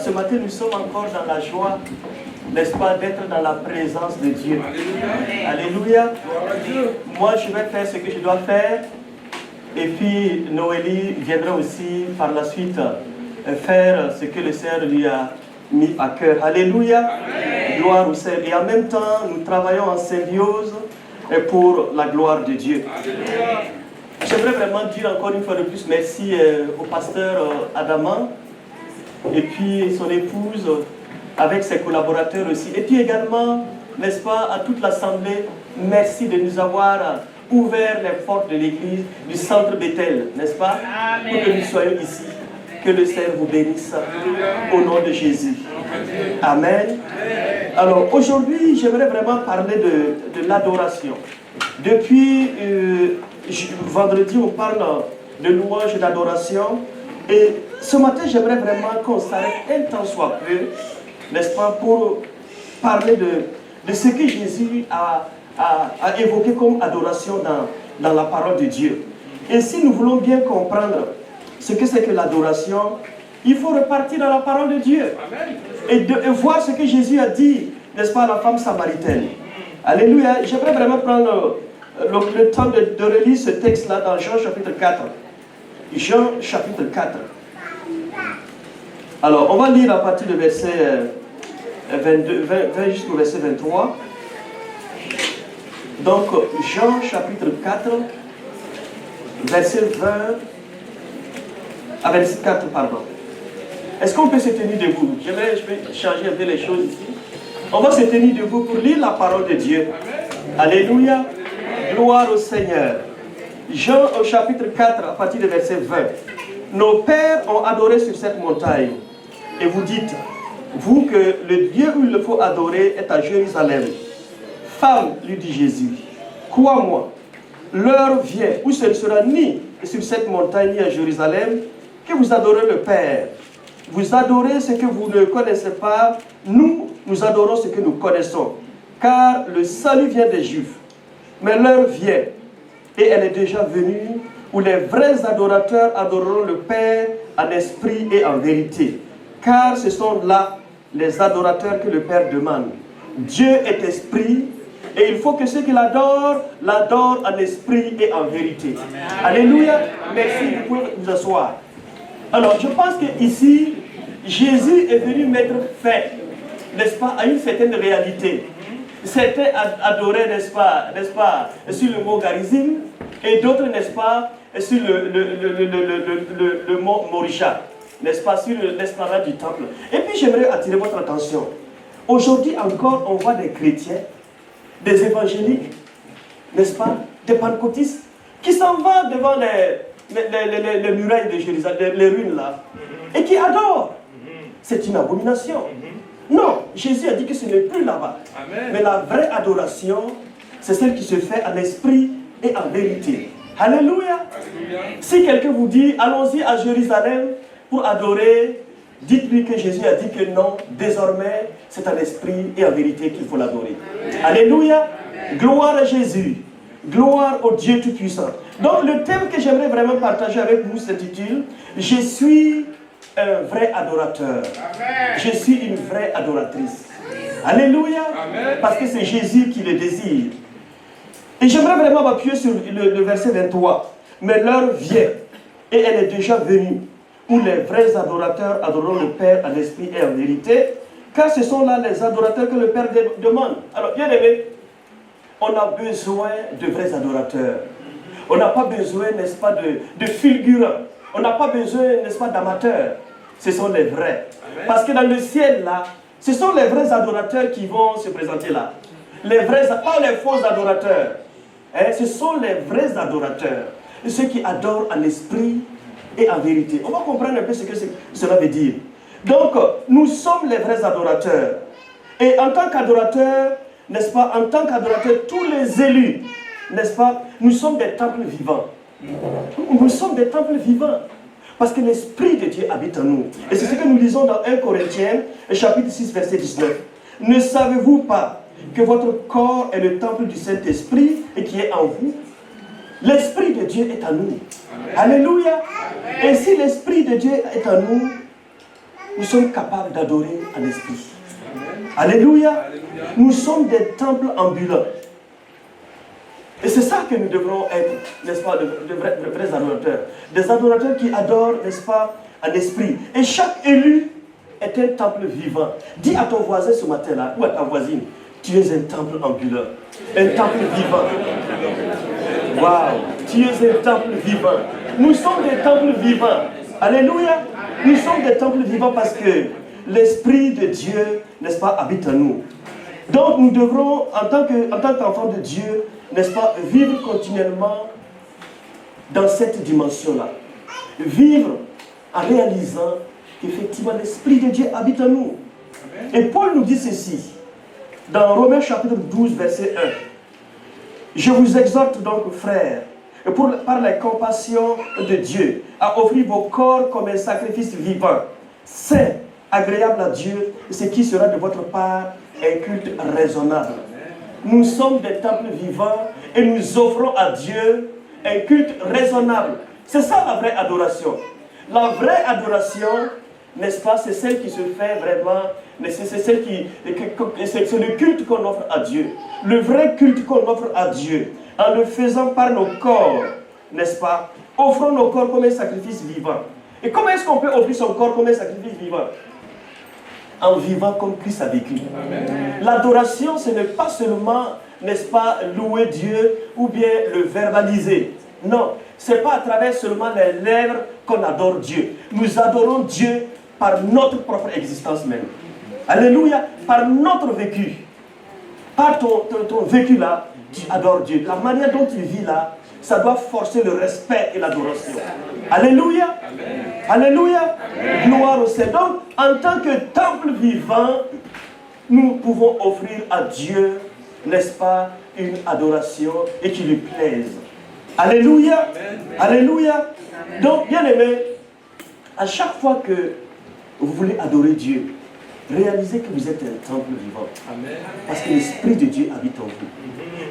ce matin, nous sommes encore dans la joie, n'est-ce pas, d'être dans la présence de Dieu. Alléluia. Moi, je vais faire ce que je dois faire. Et puis, Noélie viendra aussi par la suite faire ce que le Seigneur lui a mis à cœur. Alléluia. Amen. Gloire au Seigneur. Et en même temps, nous travaillons en symbiose pour la gloire de Dieu. Alléluia. J'aimerais vraiment dire encore une fois de plus merci au pasteur Adama et puis son épouse avec ses collaborateurs aussi. Et puis également, n'est-ce pas, à toute l'Assemblée, merci de nous avoir ouvert les portes de l'église du centre Bethel, n'est-ce pas? Amen. Pour que nous soyons ici. Que le Seigneur vous bénisse au nom de Jésus. Amen. Alors aujourd'hui, j'aimerais vraiment parler de l'adoration. Depuis vendredi, on parle de louange et d'adoration. Et ce matin, j'aimerais vraiment qu'on s'arrête un temps soit peu, n'est-ce pas, pour parler de ce que Jésus a évoqué comme adoration dans la parole de Dieu. Et si nous voulons bien comprendre ce que c'est que l'adoration, il faut repartir dans la parole de Dieu. Et voir ce que Jésus a dit, n'est-ce pas, à la femme samaritaine. Alléluia. J'aimerais vraiment prendre le temps de relire ce texte-là dans Jean chapitre 4. Jean chapitre 4. Alors, on va lire à partir du verset 20 jusqu'au verset 23. Donc, Jean chapitre 4, verset 20 à verset 4, pardon. Est-ce qu'on peut se tenir debout? Je vais changer un peu les choses ici. On va se tenir debout pour lire la parole de Dieu. Alléluia. Gloire au Seigneur. Jean au chapitre 4, à partir du verset 20. Nos pères ont adoré sur cette montagne. Et vous dites, vous, que le Dieu où il faut adorer est à Jérusalem. Femme, lui dit Jésus, crois-moi, l'heure vient où ce ne sera ni sur cette montagne ni à Jérusalem que vous adorez le Père. Vous adorez ce que vous ne connaissez pas, nous adorons ce que nous connaissons. Car le salut vient des Juifs. Mais l'heure vient, et elle est déjà venue, où les vrais adorateurs adoreront le Père en esprit et en vérité. Car ce sont là les adorateurs que le Père demande. Dieu est esprit, et il faut que ceux qui l'adorent en esprit et en vérité. Amen. Alléluia. Merci, vous pouvez vous asseoir. Alors, je pense qu'ici, Jésus est venu mettre fin, n'est-ce pas, à une certaine réalité. Certains adoraient, n'est-ce pas, sur le mot Garizim, et d'autres, n'est-ce pas, sur le mont Morisha, n'est-ce pas, sur l'esplanade du temple. Et puis, j'aimerais attirer votre attention. Aujourd'hui encore, on voit des chrétiens, des évangéliques, n'est-ce pas, des pentecôtistes, qui s'en vont devant les murailles de Jérusalem, les ruines là, et qui adorent. C'est une abomination. Non, Jésus a dit que ce n'est plus là-bas. Mais la vraie adoration, c'est celle qui se fait en esprit et en vérité. Alléluia. Si quelqu'un vous dit, allons-y à Jérusalem pour adorer, dites-lui que Jésus a dit que non, désormais, c'est en esprit et en vérité qu'il faut l'adorer. Alléluia. Gloire à Jésus. Gloire au Dieu Tout-Puissant. Donc le thème que j'aimerais vraiment partager avec vous s'intitule « Je suis un vrai adorateur. Amen. Je suis une vraie adoratrice. » Alléluia. Amen. Parce que c'est Jésus qui le désire. Et j'aimerais vraiment m'appuyer sur le verset 23. « Mais l'heure vient, et elle est déjà venue, où les vrais adorateurs adoreront le Père en esprit et en vérité, car ce sont là les adorateurs que le Père demande. » Alors, bien aimé, on a besoin de vrais adorateurs. On n'a pas besoin, n'est-ce pas, de fulgurants. On n'a pas besoin, n'est-ce pas, d'amateurs. Ce sont les vrais. Amen. Parce que dans le ciel, là, ce sont les vrais adorateurs qui vont se présenter là. Les vrais, pas les faux adorateurs. Hein, ce sont les vrais adorateurs. Ceux qui adorent en esprit et en vérité. On va comprendre un peu ce que cela veut dire. Donc, nous sommes les vrais adorateurs. Et en tant qu'adorateurs, n'est-ce pas, en tant qu'adorateurs, tous les élus, n'est-ce pas, nous sommes des temples vivants. Nous sommes des temples vivants. Parce que l'Esprit de Dieu habite en nous. Et c'est ce que nous lisons dans 1 Corinthiens, chapitre 6, verset 19. Ne savez-vous pas que votre corps est le temple du Saint-Esprit et qui est en vous? L'Esprit de Dieu est en nous. Amen. Alléluia. Amen. Et si l'Esprit de Dieu est en nous, nous sommes capables d'adorer en esprit. Alléluia. Nous sommes des temples ambulants. Et c'est ça que nous devrons être, n'est-ce pas, de vrais adorateurs. Des adorateurs qui adorent, n'est-ce pas, en esprit. Et chaque élu est un temple vivant. Dis à ton voisin ce matin-là, ou à ta voisine, tu es un temple ambulant. Un temple vivant. Waouh, tu es un temple vivant. Nous sommes des temples vivants. Alléluia. Nous sommes des temples vivants parce que l'Esprit de Dieu, n'est-ce pas, habite en nous. Donc nous devrons, en tant qu'enfants de Dieu, n'est-ce pas, vivre continuellement dans cette dimension-là. Vivre en réalisant qu'effectivement l'Esprit de Dieu habite en nous. Et Paul nous dit ceci, dans Romains chapitre 12, verset 1. Je vous exhorte donc, frères, par la compassion de Dieu, à offrir vos corps comme un sacrifice vivant, saint, agréable à Dieu, ce qui sera de votre part un culte raisonnable. Nous sommes des temples vivants et nous offrons à Dieu un culte raisonnable. C'est ça la vraie adoration. La vraie adoration, n'est-ce pas, c'est celle qui se fait vraiment, c'est le culte qu'on offre à Dieu. Le vrai culte qu'on offre à Dieu, en le faisant par nos corps, n'est-ce pas, offrons nos corps comme un sacrifice vivant. Et comment est-ce qu'on peut offrir son corps comme un sacrifice vivant? En vivant comme Christ a vécu. L'adoration, ce n'est pas seulement, n'est-ce pas, louer Dieu ou bien le verbaliser. Non, ce n'est pas à travers seulement les lèvres qu'on adore Dieu. Nous adorons Dieu par notre propre existence même. Alléluia, par notre vécu. Par ton vécu là, tu adores Dieu. La manière dont tu vis là, ça doit forcer le respect et l'adoration. Alléluia. Amen. Alléluia. Amen. Gloire au Seigneur. Donc, en tant que temple vivant, nous pouvons offrir à Dieu, n'est-ce pas, une adoration et qui lui plaise. Alléluia. Amen. Alléluia. Donc, bien aimé, à chaque fois que vous voulez adorer Dieu, réalisez que vous êtes un temple vivant. Amen. Parce que l'Esprit de Dieu habite en vous.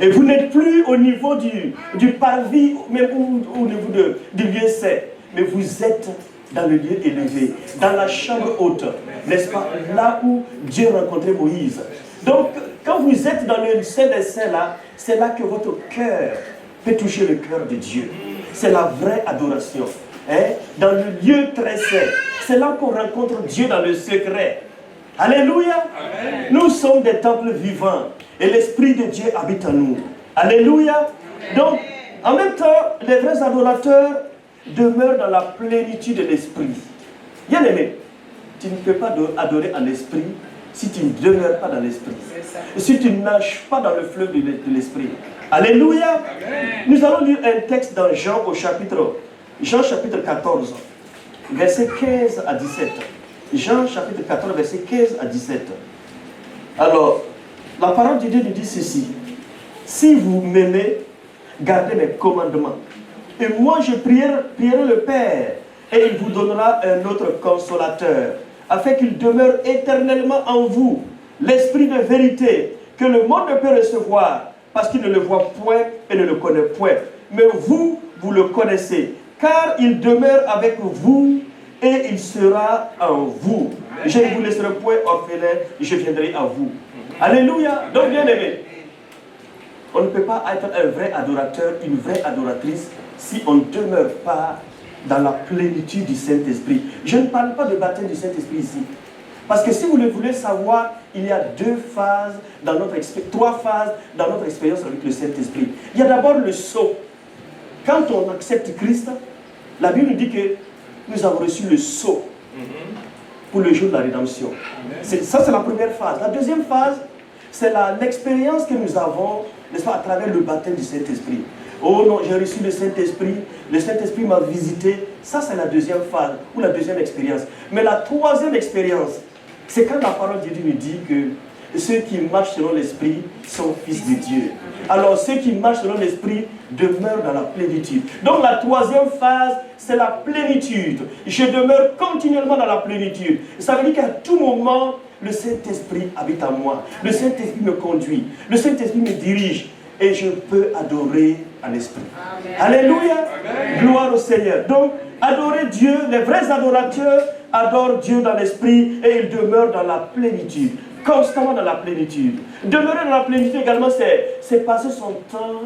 Et vous n'êtes plus au niveau du parvis, même au niveau du lieu saint, mais vous êtes dans le lieu élevé, dans la chambre haute, n'est-ce pas, là où Dieu rencontrait Moïse. Donc, quand vous êtes dans le Saint des Saints là, c'est là que votre cœur peut toucher le cœur de Dieu. C'est la vraie adoration. Hein? Dans le lieu très saint, c'est là qu'on rencontre Dieu dans le secret. Alléluia. Amen. Nous sommes des temples vivants et l'Esprit de Dieu habite en nous. Alléluia. Donc, en même temps, les vrais adorateurs demeurent dans la plénitude de l'Esprit. Bien aimé, tu ne peux pas adorer en esprit si tu ne demeures pas dans l'Esprit. Si tu ne nages pas dans le fleuve de l'Esprit. Alléluia. Amen. Nous allons lire un texte dans Jean chapitre 14, versets 15 à 17. Jean chapitre 14, verset 15 à 17. Alors, la parole de Dieu nous dit ceci. Si vous m'aimez, gardez mes commandements. Et moi je prierai le Père, et il vous donnera un autre consolateur, afin qu'il demeure éternellement en vous, l'Esprit de vérité, que le monde ne peut recevoir, parce qu'il ne le voit point et ne le connaît point. Mais vous, vous le connaissez, car il demeure avec vous, et il sera en vous. Je ne vous laisserai point orphelin, je viendrai à vous. Alléluia. Donc bien aimé, on ne peut pas être un vrai adorateur, une vraie adoratrice, si on ne demeure pas dans la plénitude du Saint-Esprit. Je ne parle pas de baptême du Saint-Esprit ici. Parce que si vous le voulez savoir, il y a trois phases dans notre expérience avec le Saint-Esprit. Il y a d'abord le sceau. Quand on accepte Christ, la Bible nous dit que nous avons reçu le sceau pour le jour de la rédemption. Ça, c'est la première phase. La deuxième phase, c'est l'expérience que nous avons, n'est-ce pas, à travers le baptême du Saint-Esprit. Oh non, j'ai reçu le Saint-Esprit m'a visité. Ça, c'est la deuxième phase, ou la deuxième expérience. Mais la troisième expérience, c'est quand la parole de Dieu nous dit que ceux qui marchent selon l'Esprit sont fils de Dieu. Alors, ceux qui marchent selon l'Esprit demeurent dans la plénitude. Donc, la troisième phase, c'est la plénitude. Je demeure continuellement dans la plénitude. Ça veut dire qu'à tout moment, le Saint-Esprit habite en moi. Le Saint-Esprit me conduit. Le Saint-Esprit me dirige. Et je peux adorer en esprit. Amen. Alléluia. Amen. Gloire au Seigneur. Donc, adorer Dieu, les vrais adorateurs adore Dieu dans l'esprit et il demeure dans la plénitude. Constamment dans la plénitude. Demeurer dans la plénitude également, c'est passer son temps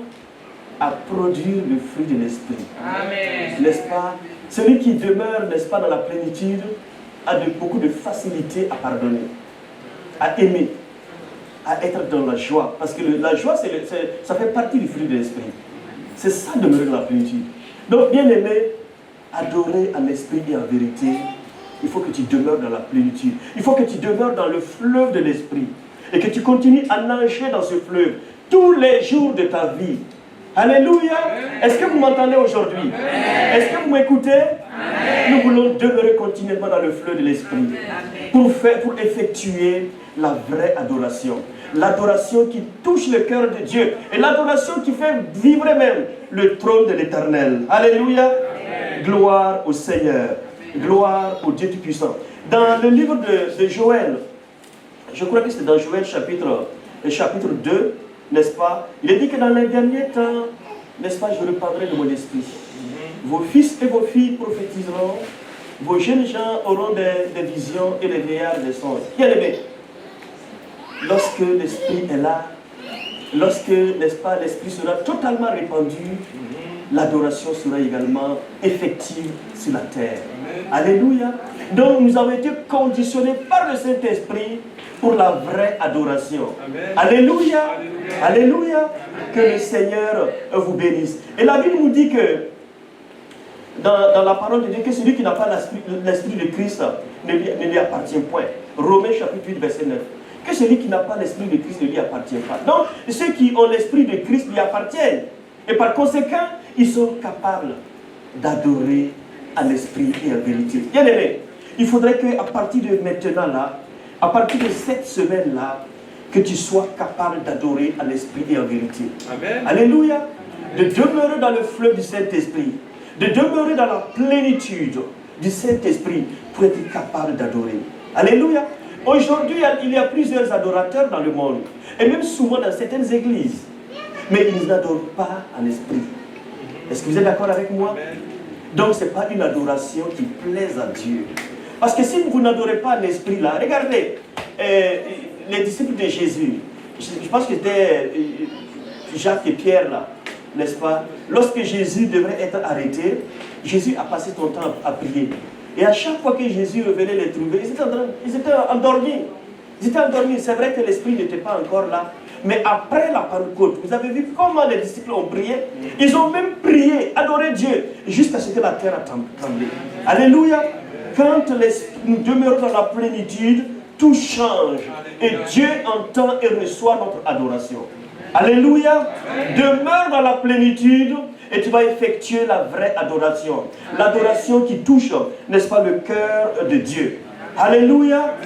à produire le fruit de l'esprit. Amen. N'est-ce pas? Celui qui demeure, n'est-ce pas, dans la plénitude a beaucoup de facilité à pardonner, à aimer, à être dans la joie. Parce que la joie, ça fait partie du fruit de l'esprit. C'est ça, demeurer dans la plénitude. Donc, bien aimé, adorer en esprit et en vérité, il faut que tu demeures dans la plénitude. Il faut que tu demeures dans le fleuve de l'esprit. Et que tu continues à nager dans ce fleuve tous les jours de ta vie. Alléluia. Est-ce que vous m'entendez aujourd'hui? Est-ce que vous m'écoutez? Nous voulons demeurer continuellement dans le fleuve de l'esprit pour effectuer la vraie adoration. L'adoration qui touche le cœur de Dieu. Et l'adoration qui fait vivre même le trône de l'Éternel. Alléluia. Gloire au Seigneur. Gloire au Dieu Tout-Puissant. Dans le livre de Joël, je crois que c'est dans Joël chapitre 2, n'est-ce pas? Il est dit que dans les derniers temps, n'est-ce pas, je reprendrai de mon esprit. Vos fils et vos filles prophétiseront, vos jeunes gens auront des visions et les vieillards des songes. Bien aimé, lorsque l'esprit est là, lorsque, n'est-ce pas, l'esprit sera totalement répandu, l'adoration sera également effective sur la terre. Alléluia. Donc nous avons été conditionnés par le Saint-Esprit pour la vraie adoration. Amen. Alléluia. Alléluia. Que le Seigneur vous bénisse. Et la Bible nous dit que dans la parole de Dieu, que celui qui n'a pas l'esprit de Christ ne lui appartient point. Romains chapitre 8, verset 9. Que celui qui n'a pas l'esprit de Christ ne lui appartient pas. Donc ceux qui ont l'esprit de Christ lui appartiennent. Et par conséquent, ils sont capables d'adorer en esprit et en vérité. Bien aimé, il faudrait qu'à partir de maintenant là, à partir de cette semaine-là, que tu sois capable d'adorer en esprit et en vérité. Amen. Alléluia. De demeurer dans le fleuve du Saint-Esprit. De demeurer dans la plénitude du Saint-Esprit pour être capable d'adorer. Alléluia. Aujourd'hui, il y a plusieurs adorateurs dans le monde. Et même souvent dans certaines églises. Mais ils n'adorent pas en esprit. Est-ce que vous êtes d'accord avec moi? Amen. Donc ce n'est pas une adoration qui plaise à Dieu. Parce que si vous n'adorez pas l'esprit là, regardez, les disciples de Jésus, je pense que c'était Jacques et Pierre là, n'est-ce pas? Lorsque Jésus devrait être arrêté, Jésus a passé son temps à prier. Et à chaque fois que Jésus revenait les trouver, ils étaient endormis. Ils étaient endormis. C'est vrai que l'esprit n'était pas encore là. Mais après la Pentecôte, vous avez vu comment les disciples ont prié? Ils ont même prié, adoré Dieu, jusqu'à ce que la terre a tremblé. Alléluia. Quand nous demeurons dans la plénitude, tout change. Et Dieu entend et reçoit notre adoration. Alléluia. Demeure dans la plénitude et tu vas effectuer la vraie adoration. L'adoration qui touche, n'est-ce pas, le cœur de Dieu. Alléluia.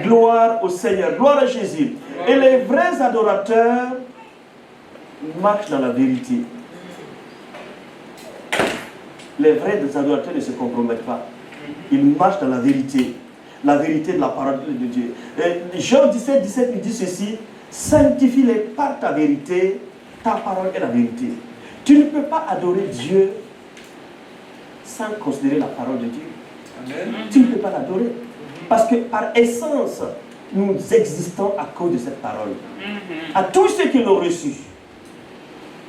Gloire au Seigneur. Gloire à Jésus. Et les vrais adorateurs marchent dans la vérité. Les vrais adorateurs ne se compromettent pas. Ils marchent dans la vérité. La vérité de la parole de Dieu. Et Jean 17, 17 nous dit ceci. Sanctifie-les par ta vérité. Ta parole est la vérité. Tu ne peux pas adorer Dieu sans considérer la parole de Dieu. Amen. Tu ne peux pas l'adorer. Parce que par essence, nous existons à cause de cette parole. À tous ceux qui l'ont reçue,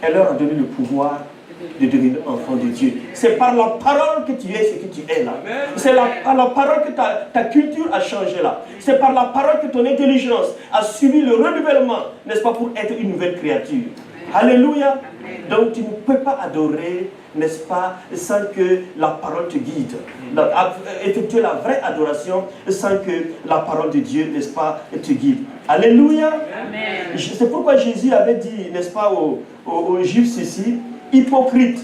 elle leur a donné le pouvoir de devenir enfant de Dieu. C'est par la parole que tu es ce que tu es là. C'est par la parole que ta culture a changé là. C'est par la parole que ton intelligence a subi le renouvellement, n'est-ce pas, pour être une nouvelle créature. Alléluia. Donc tu ne peux pas adorer, n'est-ce pas, sans que la parole te guide. Effectuer la vraie adoration sans que la parole de Dieu, n'est-ce pas, te guide. Alléluia. C'est pourquoi Jésus avait dit, n'est-ce pas, aux Juifs ceci, hypocrite.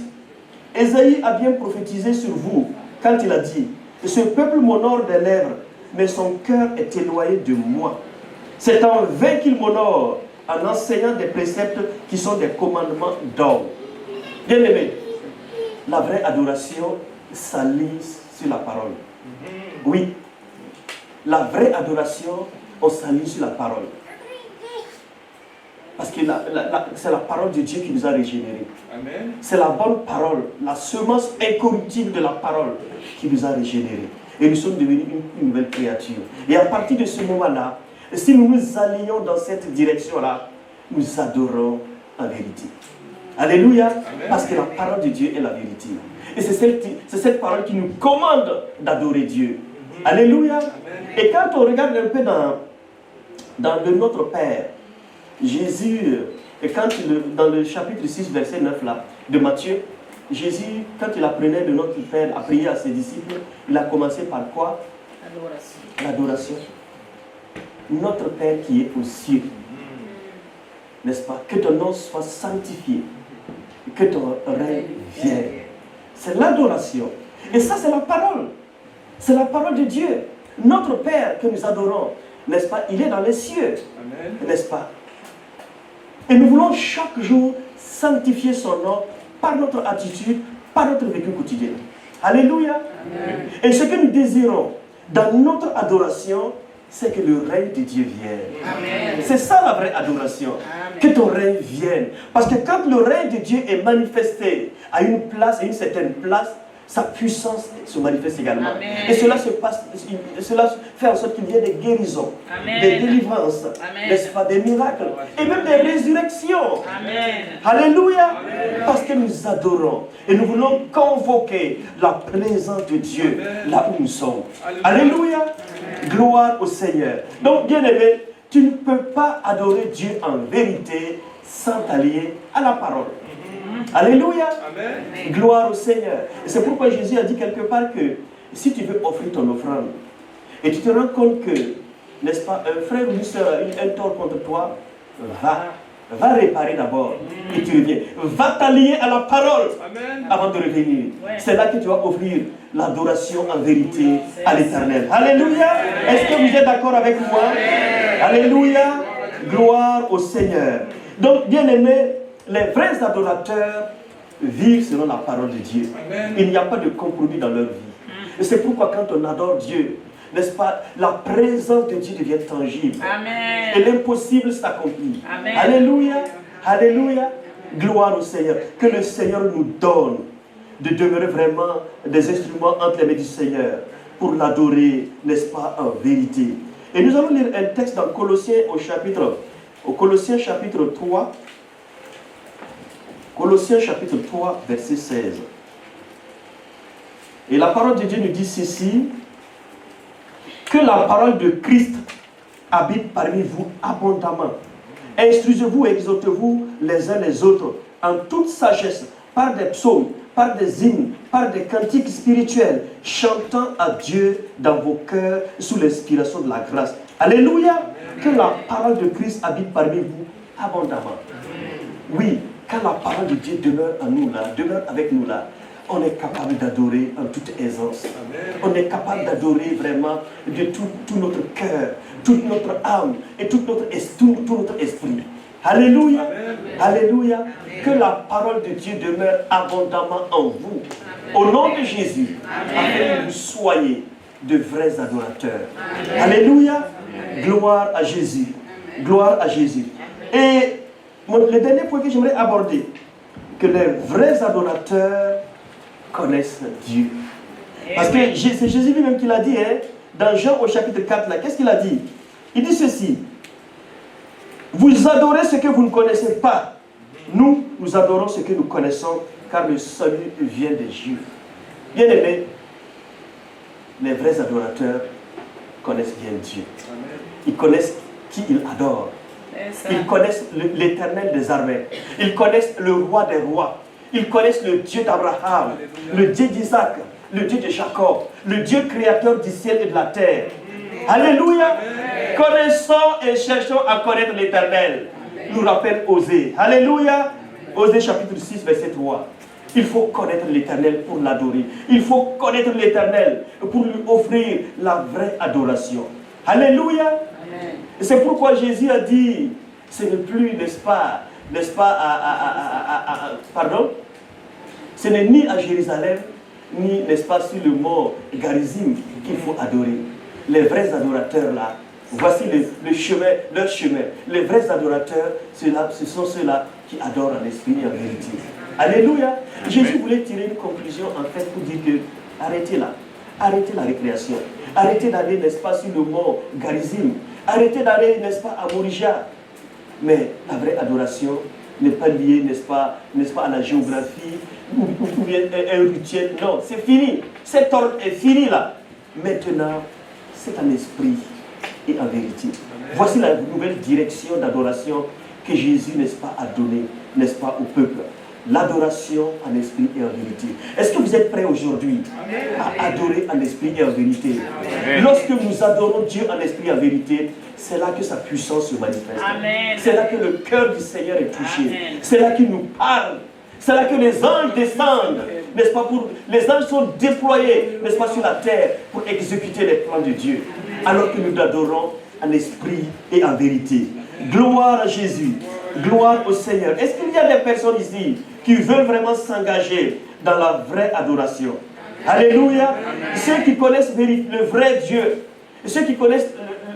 Ésaïe a bien prophétisé sur vous quand il a dit, ce peuple m'honore des lèvres, mais son cœur est éloigné de moi. C'est en vain qu'il m'honore, en enseignant des préceptes qui sont des commandements d'homme. Bien aimé, la vraie adoration s'aligne sur la parole. Oui, la vraie adoration, on s'aligne sur la parole. Parce que c'est la parole de Dieu qui nous a régénérés. C'est la bonne parole, la semence incorruptible de la parole qui nous a régénérés. et nous sommes devenus une nouvelle créature. Et à partir de ce moment-là, si nous nous allions dans cette direction-là, nous adorons en vérité. Alléluia. Amen. Parce que la parole de Dieu est la vérité. Et c'est cette parole qui nous commande d'adorer Dieu. Alléluia. Amen. Et quand on regarde un peu dans le Notre Père, Jésus, dans le chapitre 6, verset 9 là, de Matthieu, Jésus, quand il apprenait le Notre Père à prier à ses disciples, il a commencé par quoi? L'adoration. Notre Père qui est aux cieux, n'est-ce pas? Que ton nom soit sanctifié, que ton règne vienne. C'est l'adoration. Et ça, c'est la parole. C'est la parole de Dieu. Notre Père que nous adorons, n'est-ce pas? Il est dans les cieux, n'est-ce pas? Et nous voulons chaque jour sanctifier son nom par notre attitude, par notre vécu quotidien. Alléluia. Amen. Et ce que nous désirons dans notre adoration, c'est que le règne de Dieu vienne. C'est ça la vraie adoration. Amen. Que ton règne vienne. Parce que quand le règne de Dieu est manifesté à une place, à une certaine place, sa puissance se manifeste également. Amen. Et cela fait en sorte qu'il y ait des guérisons, Amen. Des délivrances, n'est-ce pas, des miracles, et même des résurrections. Amen. Alléluia. Amen. Parce que nous adorons et nous voulons convoquer la présence de Dieu là où nous sommes. Alléluia. Amen. Gloire au Seigneur. Donc, bien-aimé, tu ne peux pas adorer Dieu en vérité sans t'allier à la parole. Alléluia. Amen. Gloire au Seigneur. Et c'est pourquoi Jésus a dit quelque part que si tu veux offrir ton offrande et tu te rends compte que, n'est-ce pas, un frère ou une soeur a eu un tort contre toi, va réparer d'abord et tu reviens. Va t'allier à la parole. Amen. Avant de revenir. Ouais. C'est là que tu vas offrir l'adoration en vérité à l'Éternel. Alléluia. Est-ce que vous êtes d'accord avec moi? Alléluia. Gloire au Seigneur. Donc, bien-aimés, les vrais adorateurs vivent selon la parole de Dieu. Amen. Il n'y a pas de compromis dans leur vie. Et c'est pourquoi quand on adore Dieu, n'est-ce pas, la présence de Dieu devient tangible. Amen. Et l'impossible s'accomplit. Alléluia. Alléluia. Gloire au Seigneur. Que le Seigneur nous donne de demeurer vraiment des instruments entre les mains du Seigneur pour l'adorer, n'est-ce pas, en vérité. Et nous allons lire un texte dans Colossiens Colossiens chapitre 3. Colossiens chapitre 3, verset 16. Et la parole de Dieu nous dit ceci: que la parole de Christ habite parmi vous abondamment. Instruisez-vous et exhortez-vous les uns les autres en toute sagesse, par des psaumes, par des hymnes, par des cantiques spirituels, chantant à Dieu dans vos cœurs sous l'inspiration de la grâce. Alléluia. Que la parole de Christ habite parmi vous abondamment. Oui. Quand la parole de Dieu demeure en nous là, demeure avec nous là, on est capable d'adorer en toute aisance. Amen. On est capable d'adorer vraiment de tout notre cœur, toute notre âme et tout notre esprit. Alléluia. Amen. Alléluia. Amen. Que la parole de Dieu demeure abondamment en vous. Amen. Au nom de Jésus, afin que vous soyez de vrais adorateurs. Amen. Alléluia. Amen. Gloire à Jésus. Amen. Gloire à Jésus. Et le dernier point que j'aimerais aborder, que les vrais adorateurs connaissent Dieu. Parce que c'est Jésus lui-même qui l'a dit, hein, dans Jean au chapitre 4, là, qu'est-ce qu'il a dit? Il dit ceci: vous adorez ce que vous ne connaissez pas. Nous adorons ce que nous connaissons, car le salut vient des Juifs. Bien aimés, les vrais adorateurs connaissent bien Dieu. Ils connaissent qui ils adorent. Ils connaissent l'Éternel des armées. Ils connaissent le roi des rois. Ils connaissent le Dieu d'Abraham, le Dieu d'Isaac, le Dieu de Jacob, le Dieu créateur du ciel et de la terre. Alléluia. Connaissons et cherchons à connaître l'Éternel. Nous rappelle Osée. Alléluia. Osée chapitre 6, verset 3. Il faut connaître l'Éternel pour l'adorer. Il faut connaître l'Éternel pour lui offrir la vraie adoration. Alléluia. C'est pourquoi Jésus a dit, ce n'est plus, n'est-ce pas, pardon, ce n'est ni à Jérusalem, ni, n'est-ce pas, sur le mont Garizim qu'il faut adorer. Les vrais adorateurs là, voici le chemin, leur chemin. Les vrais adorateurs, ce sont ceux-là qui adorent en esprit et en vérité. Alléluia. Jésus voulait tirer une conclusion en fait pour dire que, arrêtez là. arrêtez la récréation. Arrêtez d'aller, n'est-ce pas, sur le mont Garizim. Arrêtez d'aller, n'est-ce pas, à Morija. Mais la vraie adoration n'est pas liée, n'est-ce pas, à la géographie ou bien un rituel. Non, c'est fini. Cet ordre est fini là. Maintenant, c'est en esprit et en vérité. Voici la nouvelle direction d'adoration que Jésus, n'est-ce pas, a donnée, n'est-ce pas, au peuple. L'adoration en esprit et en vérité. Est-ce que vous êtes prêts aujourd'hui à adorer en esprit et en vérité? Lorsque nous adorons Dieu en esprit et en vérité, c'est là que sa puissance se manifeste. C'est là que le cœur du Seigneur est touché. C'est là qu'il nous parle. C'est là que les anges descendent, n'est-ce pas, les anges sont déployés, n'est-ce pas, sur la terre pour exécuter les plans de Dieu. Alors que nous l'adorons en esprit et en vérité. Gloire à Jésus. Gloire au Seigneur. Est-ce qu'il y a des personnes ici qui veulent vraiment s'engager dans la vraie adoration? Alléluia. Ceux qui connaissent le vrai Dieu, ceux qui connaissent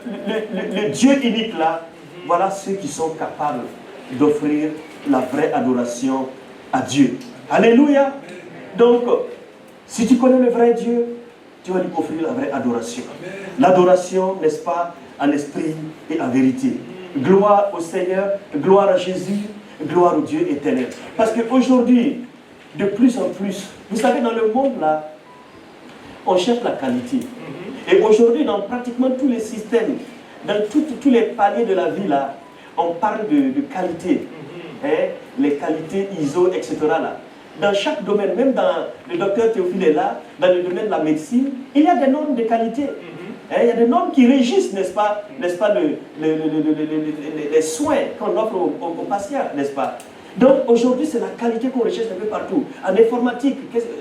le Dieu unique là, voilà ceux qui sont capables d'offrir la vraie adoration à Dieu. Alléluia. Donc, si tu connais le vrai Dieu, tu vas lui offrir la vraie adoration. L'adoration, n'est-ce pas, en esprit et en vérité. Gloire au Seigneur, gloire à Jésus, gloire au Dieu éternel. Parce qu'aujourd'hui, de plus en plus, vous savez, dans le monde là, on cherche la qualité. Et aujourd'hui, dans pratiquement tous les systèmes, dans tous les paliers de la vie là, on parle de qualité. Hein, les qualités ISO, etc. là. Dans chaque domaine, même dans le docteur Théophile est là, dans le domaine de la médecine, il y a des normes de qualité. Il y a des normes qui régissent, n'est-ce pas, les soins qu'on offre aux patients, n'est-ce pas? Donc aujourd'hui, c'est la qualité qu'on recherche un peu partout. En informatique,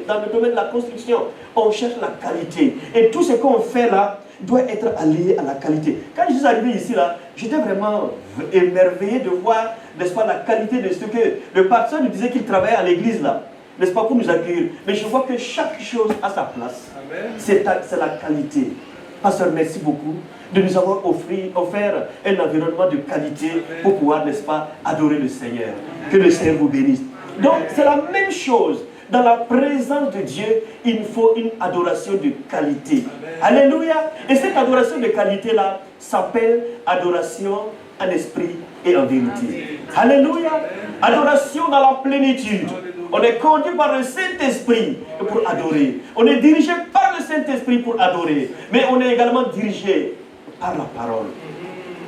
dans le domaine de la construction, on cherche la qualité. Et tout ce qu'on fait là doit être allié à la qualité. Quand je suis arrivé ici, là, j'étais vraiment émerveillé de voir, n'est-ce pas, la qualité de ce que le pasteur nous disait qu'il travaillait à l'église là, n'est-ce pas, pour nous accueillir. Mais je vois que chaque chose a sa place. C'est la qualité. Pasteur, merci beaucoup de nous avoir offert un environnement de qualité pour pouvoir, n'est-ce pas, adorer le Seigneur. Que le Seigneur vous bénisse. Donc, c'est la même chose. Dans la présence de Dieu, il faut une adoration de qualité. Alléluia. Et cette adoration de qualité-là s'appelle adoration en esprit et en vérité. Alléluia. Adoration dans la plénitude. On est conduit par le Saint-Esprit pour adorer. On est dirigé par le Saint-Esprit pour adorer. Mais on est également dirigé par la parole.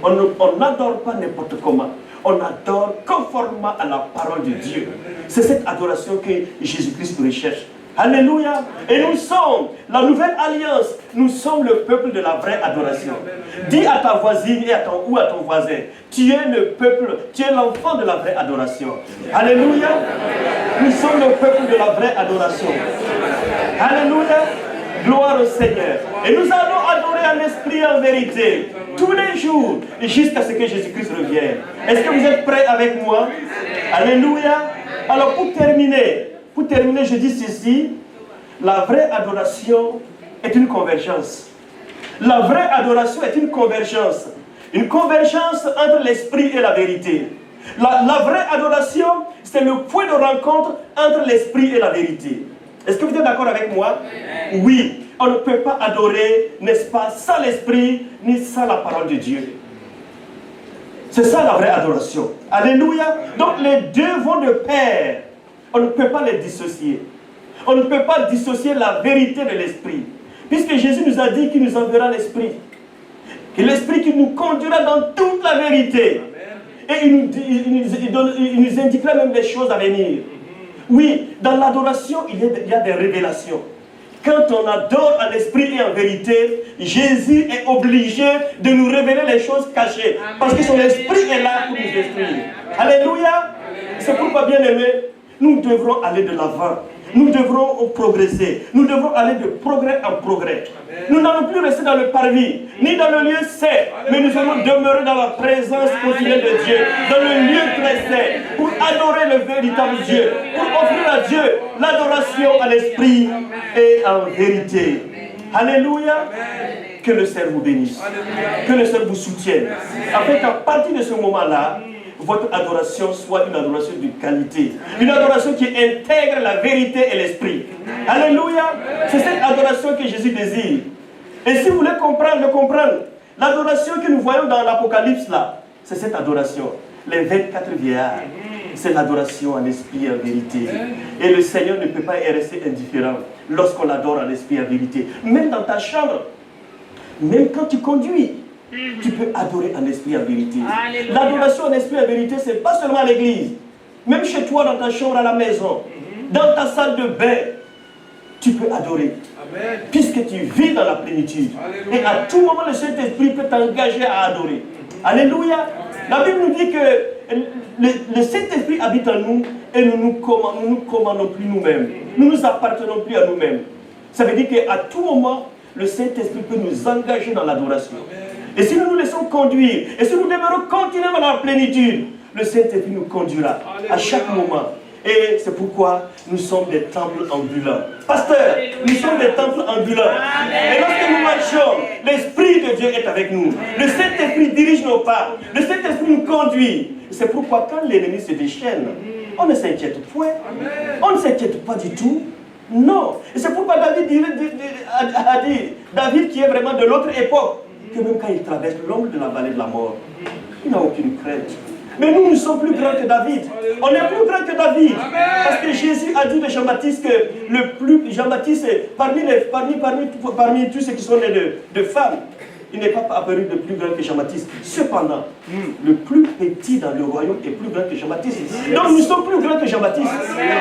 On n'adore pas n'importe comment. On adore conformément à la parole de Dieu. C'est cette adoration que Jésus-Christ recherche. Alléluia. Et nous sommes la nouvelle alliance. Nous sommes le peuple de la vraie adoration. Dis à ta voisine et à ton voisin, tu es le peuple, tu es l'enfant de la vraie adoration. Alléluia. Nous sommes le peuple de la vraie adoration. Alléluia. Gloire au Seigneur. Et nous allons adorer en esprit et en vérité tous les jours jusqu'à ce que Jésus-Christ revienne. Est-ce que vous êtes prêts avec moi? Alléluia. Alors pour terminer, je dis ceci. La vraie adoration est une convergence. La vraie adoration est une convergence. Une convergence entre l'esprit et la vérité. La vraie adoration, c'est le point de rencontre entre l'esprit et la vérité. Est-ce que vous êtes d'accord avec moi? Oui. On ne peut pas adorer, n'est-ce pas, sans l'esprit, ni sans la parole de Dieu. C'est ça la vraie adoration. Alléluia. Donc les deux vont de pair. On ne peut pas les dissocier. On ne peut pas dissocier la vérité de l'esprit. Puisque Jésus nous a dit qu'il nous enverra l'esprit. Que l'esprit qui nous conduira dans toute la vérité. Et il nous indiquera même des choses à venir. Oui, dans l'adoration, il y a des révélations. Quand on adore en esprit et en vérité, Jésus est obligé de nous révéler les choses cachées. Parce que son esprit est là pour nous instruire. Alléluia. C'est pourquoi, bien aimé, nous devrons aller de l'avant. Nous devrons progresser. Nous devrons aller de progrès en progrès. Nous n'allons plus rester dans le parvis, ni dans le lieu saint, mais nous allons demeurer dans la présence continuelle de Dieu, dans le lieu très saint, pour adorer le véritable Dieu, pour offrir à Dieu l'adoration en esprit et en vérité. Alléluia. Que le Seigneur vous bénisse. Que le Seigneur vous soutienne. Afin qu'à partir de ce moment-là, votre adoration soit une adoration de qualité. Une adoration qui intègre la vérité et l'esprit. Alléluia. C'est cette adoration que Jésus désire. Et si vous voulez comprendre, le comprendre, l'adoration que nous voyons dans l'Apocalypse là, c'est cette adoration. Les 24 vieillards, c'est l'adoration en esprit et en vérité. Et le Seigneur ne peut pas y rester indifférent lorsqu'on l'adore en esprit et en vérité. Même dans ta chambre, même quand tu conduis, tu peux adorer en esprit et en vérité. L'adoration en esprit et en vérité, ce n'est pas seulement à l'église. Même chez toi, dans ta chambre, à la maison, dans ta salle de bain, tu peux adorer. Amen. Puisque tu vis dans la plénitude. Alléluia. Et à tout moment, le Saint-Esprit peut t'engager à adorer. Alléluia. Amen. La Bible nous dit que le Saint-Esprit habite en nous et nous ne nous commandons plus nous-mêmes. Nous ne nous appartenons plus à nous-mêmes. Ça veut dire qu'à tout moment, le Saint-Esprit peut nous engager dans l'adoration. Et si nous nous laissons conduire, et si nous demeurons continuer dans la plénitude, le Saint-Esprit nous conduira. Alléluia. À chaque moment. Et c'est pourquoi nous sommes des temples ambulants. Pasteur, nous sommes des temples ambulants. Amen. Et lorsque nous marchons, l'Esprit de Dieu est avec nous. Le Saint-Esprit dirige nos pas. Le Saint-Esprit nous conduit. C'est pourquoi quand l'ennemi se déchaîne, on ne s'inquiète point. Amen. On ne s'inquiète pas du tout. Non. Et c'est pourquoi David a dit, David qui est vraiment de l'autre époque, que même quand il traverse l'ombre de la vallée de la mort, il n'a aucune crainte. Mais nous sommes plus grands que David. On est plus grands que David. Amen. Parce que Jésus a dit de Jean-Baptiste que Jean-Baptiste, parmi tous ceux qui sont nés de femmes, il n'est pas apparu de plus grand que Jean-Baptiste. Cependant, le plus petit dans le royaume est plus grand que Jean-Baptiste. Donc nous sommes plus grands que Jean-Baptiste,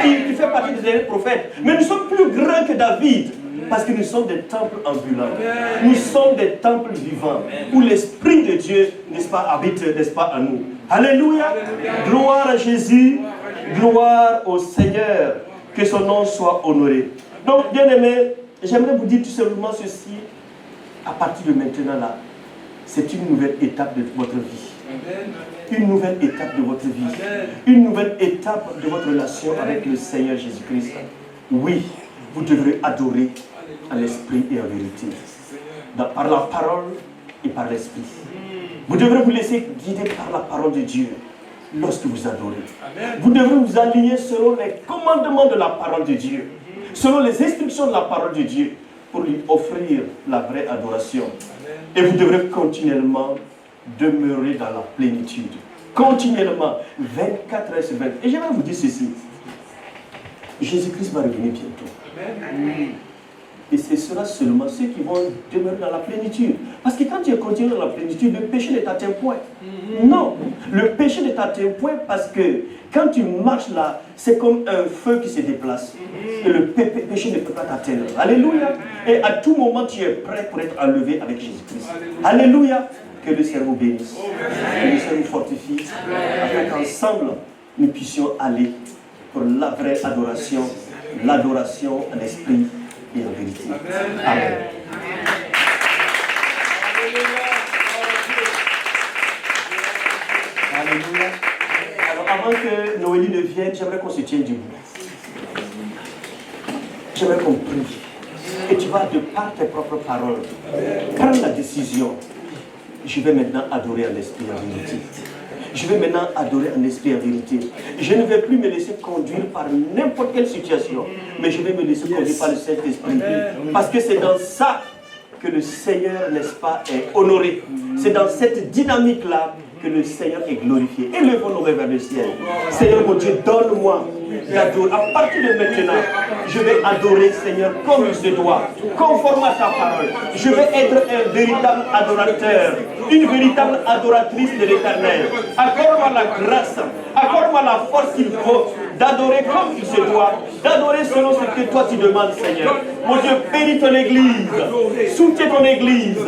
qui fait partie des derniers prophètes. Mais nous sommes plus grands que David. Parce que nous sommes des temples ambulants. Nous sommes des temples vivants où l'Esprit de Dieu, n'est-ce pas, habite, n'est-ce pas, en nous. Alléluia. Gloire à Jésus. Gloire au Seigneur. Que son nom soit honoré. Donc, bien-aimés, j'aimerais vous dire tout simplement ceci. À partir de maintenant, là, c'est une nouvelle étape de votre vie. Une nouvelle étape de votre vie. Une nouvelle étape de votre relation avec le Seigneur Jésus-Christ. Oui, vous devrez adorer en esprit et en vérité, par la parole et par l'esprit. Vous devrez vous laisser guider par la parole de Dieu lorsque vous adorez. Vous devrez vous aligner selon les commandements de la parole de Dieu, selon les instructions de la parole de Dieu, pour lui offrir la vraie adoration. Et vous devrez continuellement demeurer dans la plénitude. Continuellement, 24 heures sur 24. Et j'aimerais vous dire ceci. Jésus-Christ va revenir bientôt. Amen. Et ce sera seulement ceux qui vont demeurer dans la plénitude. Parce que quand tu continues dans la plénitude, le péché ne t'atteint point. Non, le péché ne t'atteint point parce que quand tu marches là, c'est comme un feu qui se déplace. Et le péché ne peut pas t'atteindre. Alléluia. Et à tout moment, tu es prêt pour être enlevé avec Jésus-Christ. Alléluia. Que le Seigneur vous bénisse. Que le Seigneur vous fortifie. Afin qu'ensemble, nous puissions aller pour la vraie adoration, l'adoration en esprit et en vérité. Amen. Alléluia. Alors avant que Noélie ne vienne, j'aimerais qu'on se tienne debout. J'aimerais qu'on prie. Et tu vas de par tes propres paroles prendre la décision. Je vais maintenant adorer en esprit et en vérité. Je vais maintenant adorer en esprit et en vérité. Je ne vais plus me laisser conduire par n'importe quelle situation, mais je vais me laisser conduire par le Saint-Esprit. Parce que c'est dans ça que le Seigneur, n'est-ce pas, est honoré. C'est dans cette dynamique-là que le Seigneur est glorifié. Élevons nos mains vers le ciel. Seigneur mon Dieu, donne-moi d'adorer. À partir de maintenant, je vais adorer, Seigneur, comme il se doit, conforme à ta parole. Je vais être un véritable adorateur, une véritable adoratrice de l'Éternel. Accorde-moi la grâce, accorde-moi la force qu'il faut d'adorer comme il se doit, d'adorer selon ce que toi tu demandes, Seigneur. Mon Dieu, bénis ton Église, soutiens ton Église,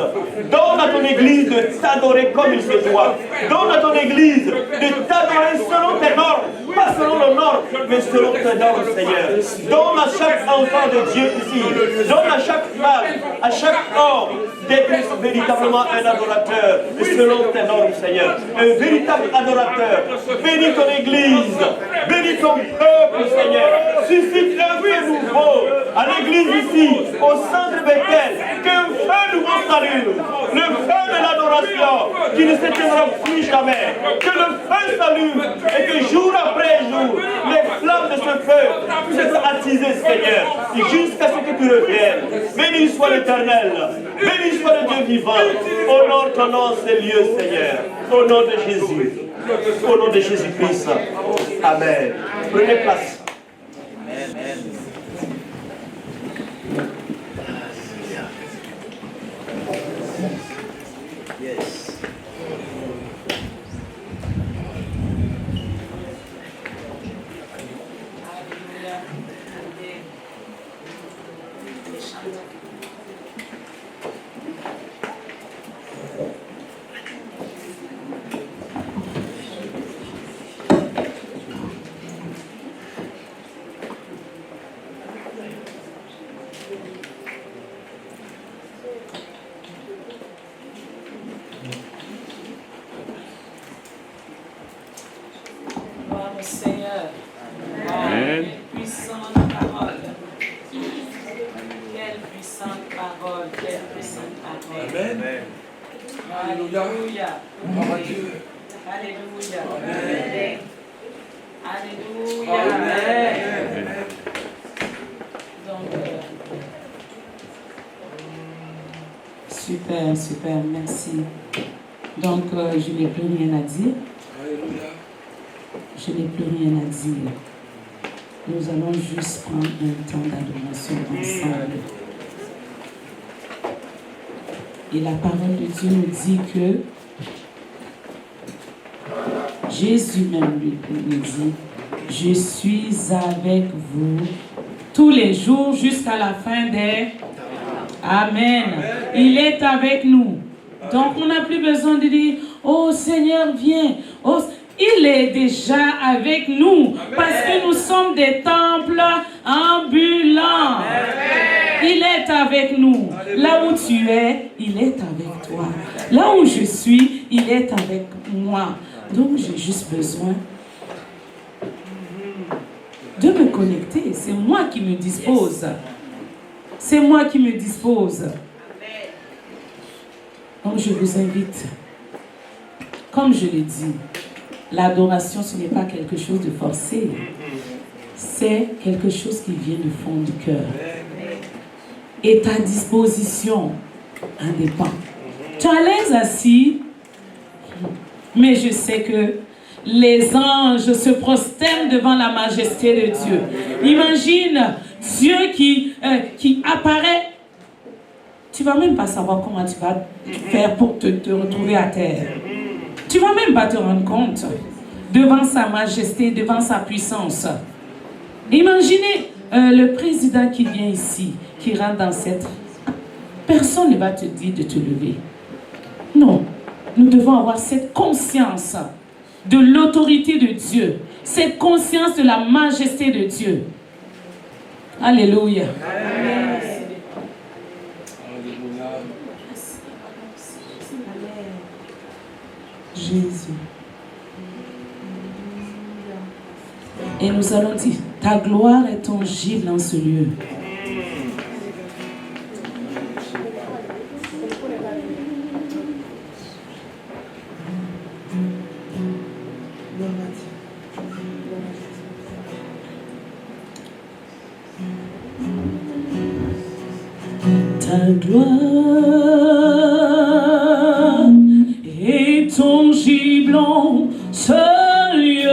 donne à ton Église de t'adorer comme il se doit. Donne à ton Église de t'adorer selon tes normes, pas selon nos normes, mais selon tes normes, Seigneur. Donne à chaque enfant de Dieu ici, donne à chaque femme, à chaque homme, d'être véritablement un adorateur, selon tes normes, Seigneur. Un véritable adorateur. Bénis ton Église, bénis ton peuple, Seigneur. Suscite un feu nouveau à l'Église ici, au centre de Bethel, qu'un feu nouveau s'allume, le feu de l'adoration. adoration qui ne s'éteindra plus jamais. Que le feu s'allume et que jour après jour, les flammes de ce feu puissent être attisées, Seigneur, jusqu'à ce que tu reviennes. Béni soit l'Éternel, béni soit le Dieu vivant. Honore ton nom, ces lieux, Seigneur. Au nom de Jésus, au nom de Jésus-Christ. Amen. Prenez place. Amen. Yes. Seigneur, quelle puissante parole, quelle puissante parole, quelle puissante parole. Amen. Alléluia. Alléluia. Alléluia. Amen. Alléluia. Amen. Donc, super, super, merci. Donc, je n'ai plus rien à dire. Alléluia. Je n'ai plus rien à dire. Nous allons juste prendre un temps d'adoration ensemble. Et la parole de Dieu nous dit que Jésus même lui dit, je suis avec vous tous les jours jusqu'à la fin des... Amen. Il est avec nous. Donc on n'a plus besoin de dire, oh Seigneur, viens. Oh, il est déjà avec nous. Amen. Parce que nous sommes des temples ambulants. Amen. Il est avec nous. Alléluia. Là où tu es, il est avec toi. Là où je suis, il est avec moi. Donc j'ai juste besoin de me connecter. C'est moi qui me dispose. C'est moi qui me dispose. Donc je vous invite, comme je l'ai dit, l'adoration, ce n'est pas quelque chose de forcé. C'est quelque chose qui vient du fond du cœur. Et ta disposition en dépend. Tu as l'aise assis, mais je sais que les anges se prosternent devant la majesté de Dieu. Imagine Dieu qui apparaît. Tu ne vas même pas savoir comment tu vas faire pour te retrouver à terre. Tu ne vas même pas te rendre compte devant sa majesté, devant sa puissance. Imaginez le président qui vient ici, qui rentre dans cette... Personne ne va te dire de te lever. Non, nous devons avoir cette conscience de l'autorité de Dieu, cette conscience de la majesté de Dieu. Alléluia. Amen. Jésus. Et nous allons dire, ta gloire est tangible dans ce lieu. Ta gloire est tangible en ce lieu.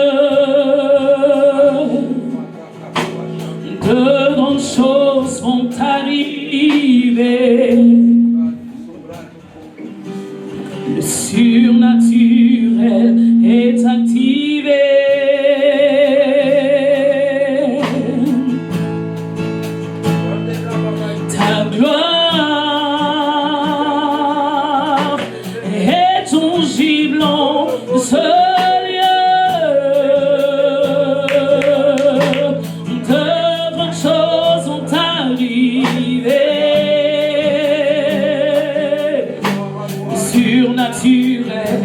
De grandes choses vont arriver. Le surnaturel est activé. Ta gloire est tangible en ce lieu. De grandes choses vont arriver. Surnaturel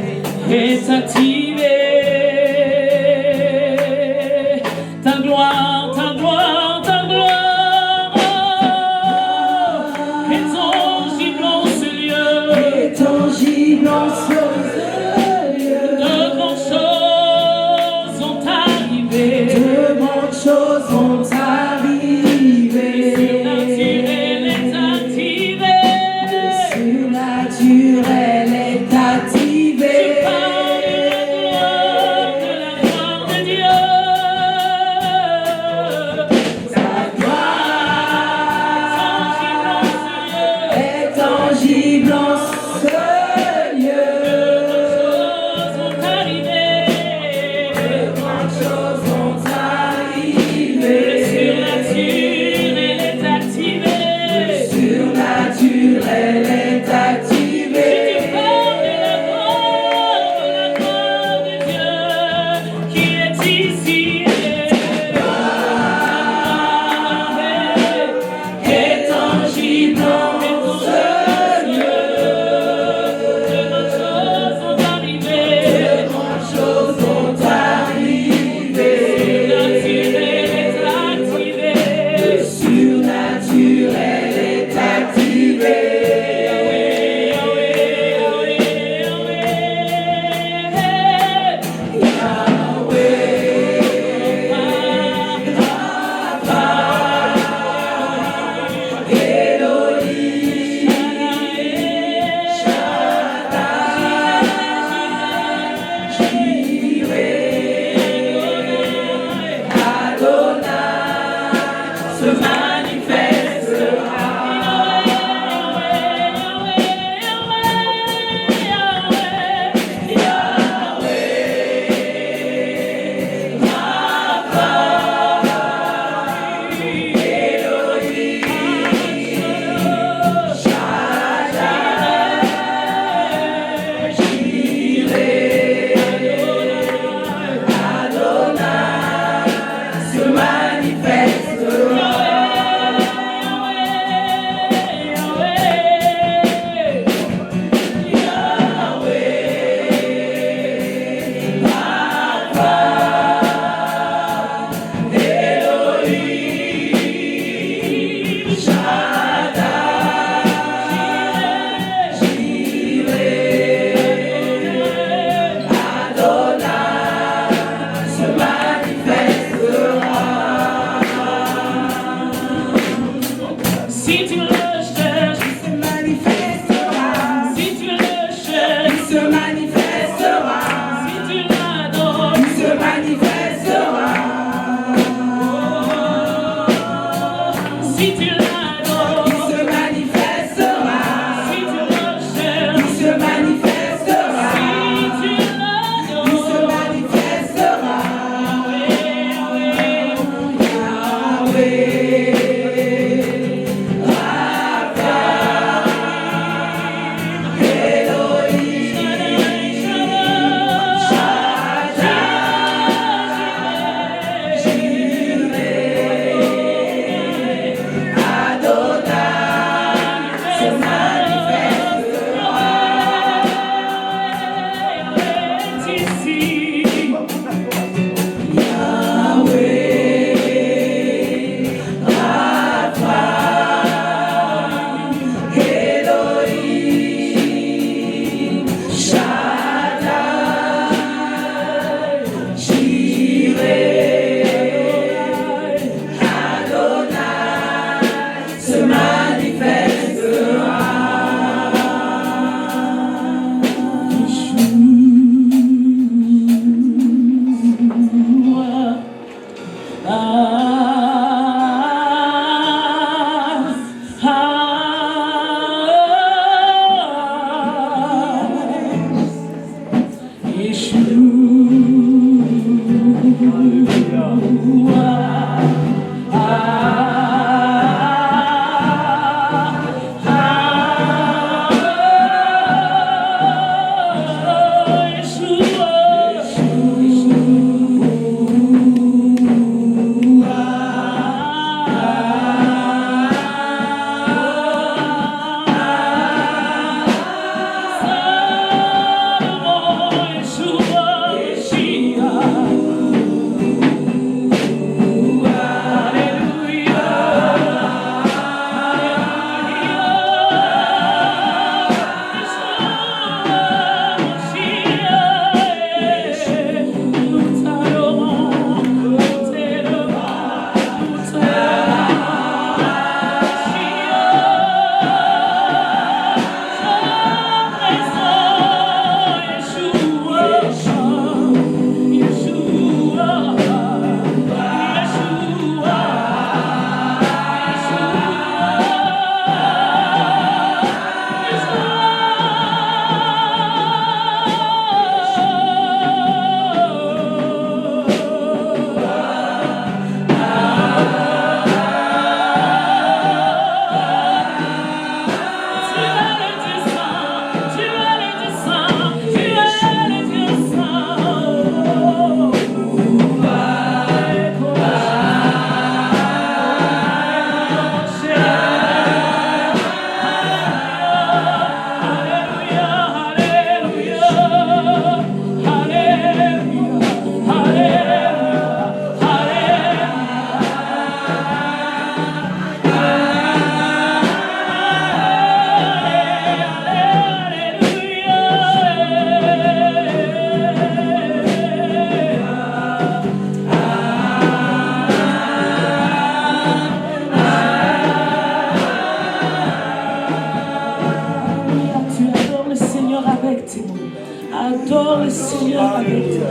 Adore le Seigneur avec toi.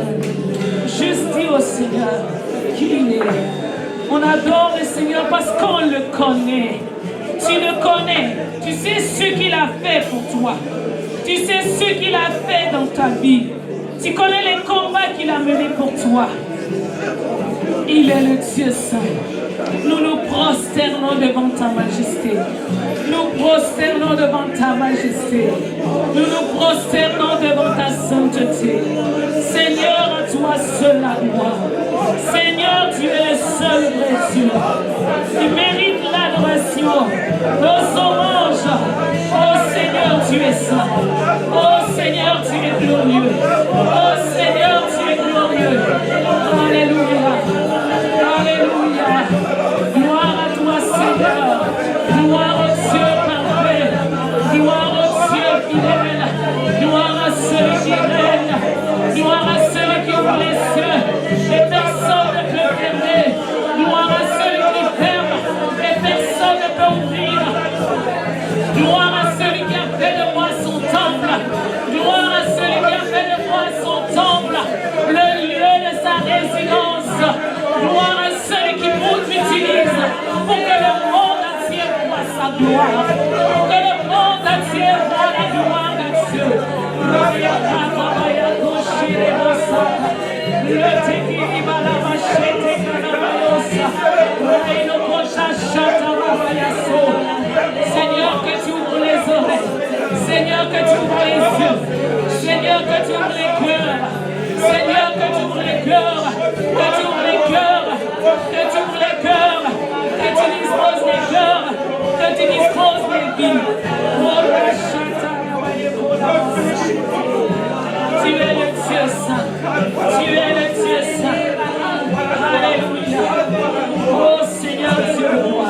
Juste dis au Seigneur qui il est. On adore le Seigneur parce qu'on le connaît. Tu le connais. Tu sais ce qu'il a fait pour toi. Tu sais ce qu'il a fait dans ta vie. Tu connais les combats qu'il a menés pour toi. Il est le Dieu saint. Nous nous prosternons prosternons devant ta majesté. Nous prosternons devant ta majesté. Nous nous prosternons devant ta sainteté. Seigneur, à toi seul la gloire. Seigneur, tu es le seul vrai Dieu. Tu mérites l'adoration, nos hommages. Oh Seigneur, tu es saint. Oh Seigneur, tu es glorieux. Oh Seigneur, tu es glorieux. Alléluia. Alléluia. Gloire à toi, Seigneur. Gloire au Dieu parfait. Gloire au Dieu fidèle. Gloire à celui qui règne. Gloire à celui qui ouvre les cieux. Et personne ne peut fermer. Gloire à celui qui ferme. Et personne ne peut ouvrir. Gloire à celui qui a fait de moi son temple. Gloire à celui qui a fait de moi son temple. Le lieu de sa résidence. Gloire à celui qui m'utilise pour que le monde entier voit sa gloire. Pour que le monde entier voit la gloire de Dieu. Seigneur, que tu ouvres les oreilles. Seigneur, que tu ouvres les yeux. Seigneur, que tu ouvres les cœurs. Seigneur, que tu ouvres les cœurs. Que tu ouvres les cœurs. Que tu ouvres les cœurs. Que tu disposes les cœurs. Que tu disposes les vies. Tu es le Dieu saint. Tu es le Dieu saint. Alléluia. Oh Seigneur Dieu roi.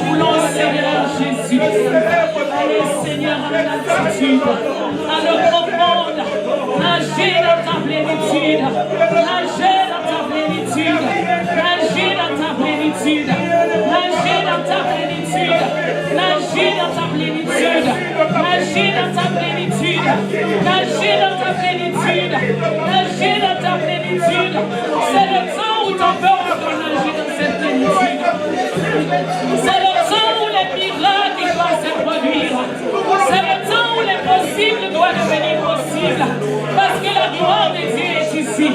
Voulons Seigneur Jésus. Allez Seigneur à l'altitude, à l'eau profonde. Nager dans ta plénitude. Nager dans ta plénitude. Nager dans ta plénitude. Nager dans ta plénitude. Nager dans ta plénitude. Nager dans ta plénitude. Nager dans ta plénitude. Nager dans ta plénitude. C'est le temps où ton peuple doit nager dans cette plénitude. C'est le temps où les miracles doivent se produire. C'est le temps où l'impossible doit devenir possible. Parce que la gloire de Dieu est ici.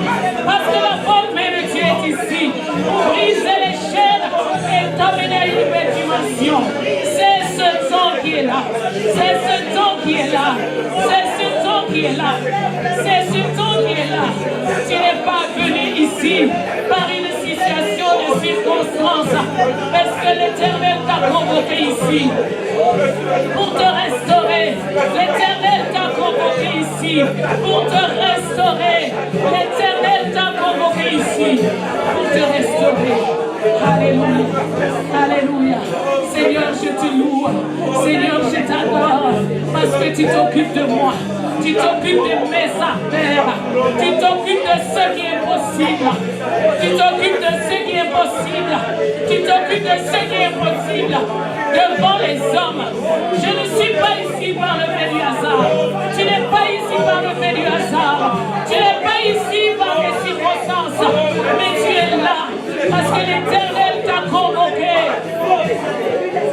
Parce que la force même de Dieu est ici. Pour briser les chaînes et t'amener à une nouvelle dimension. C'est ce temps qui est là. C'est ce temps qui est là. C'est ce temps qui est là. C'est ce temps qui est là. Tu n'es pas venu ici par une situation de circonstance. Parce que l'Éternel t'a convoqué ici pour te restaurer. L'Éternel t'a convoqué ici pour te restaurer. L'Éternel t'a convoqué ici pour te restaurer. Alléluia. Alléluia. Seigneur, je te loue. Seigneur, je t'adore parce que tu t'occupes de moi. Tu t'occupes de mes affaires. Tu t'occupes de ce qui est possible. Tu t'occupes de ce qui est possible. Tu t'occupes de ce qui est possible devant les hommes. Je ne suis pas ici par le fait du hasard. Tu n'es pas ici par le fait du hasard. Tu n'es pas ici par les circonstances. Mais tu es là parce que l'Éternel t'a convoqué.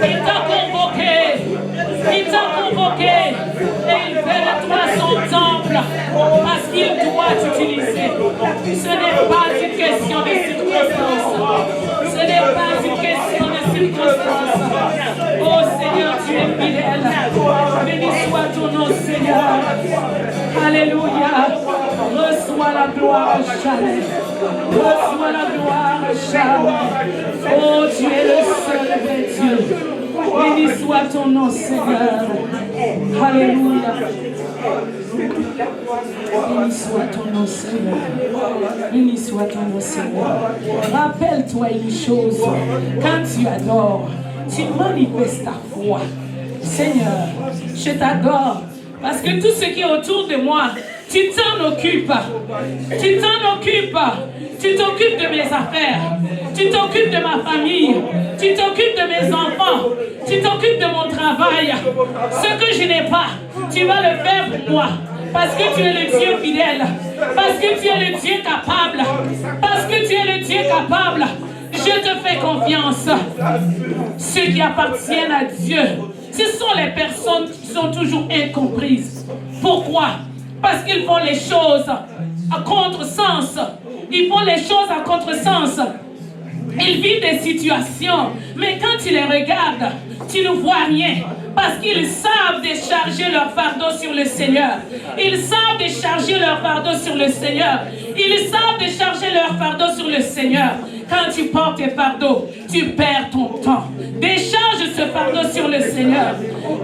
Il t'a convoqué. Il t'a convoqué. Et il fait de toi son temple parce qu'il doit t'utiliser. Ce n'est pas une question de circonstances. Ce n'est pas une question de circonstances. Oh Seigneur, tu es fidèle. Béni soit ton nom, Seigneur. Alléluia. Reçois la gloire, jamais. Reçois la gloire, jamais. Oh, tu es le seul vrai Dieu. Béni soit ton nom, Seigneur. Alléluia. Béni soit ton nom, Seigneur. Béni soit ton nom, Seigneur. Rappelle-toi une chose. Quand tu adores, tu manifestes ta foi. Seigneur, je t'adore. Parce que tout ce qui est autour de moi, tu t'en occupes. Tu t'en occupes. Tu t'occupes de mes affaires. Tu t'occupes de ma famille. Tu t'occupes de mes enfants. Tu t'occupes de mon travail. Ce que je n'ai pas, tu vas le faire pour moi. Parce que tu es le Dieu fidèle. Parce que tu es le Dieu capable. Parce que tu es le Dieu capable. Je te fais confiance. Ceux qui appartiennent à Dieu, ce sont les personnes qui sont toujours incomprises. Pourquoi? Parce qu'ils font les choses à contresens. Ils font les choses à contresens. Ils vivent des situations, mais quand tu les regardes, tu ne vois rien. Parce qu'ils savent décharger leur fardeau sur le Seigneur. Ils savent décharger leur fardeau sur le Seigneur. Ils savent décharger leur fardeau sur le Seigneur. Quand tu portes tes fardeaux, tu perds ton temps. Décharge ce fardeau sur le Seigneur.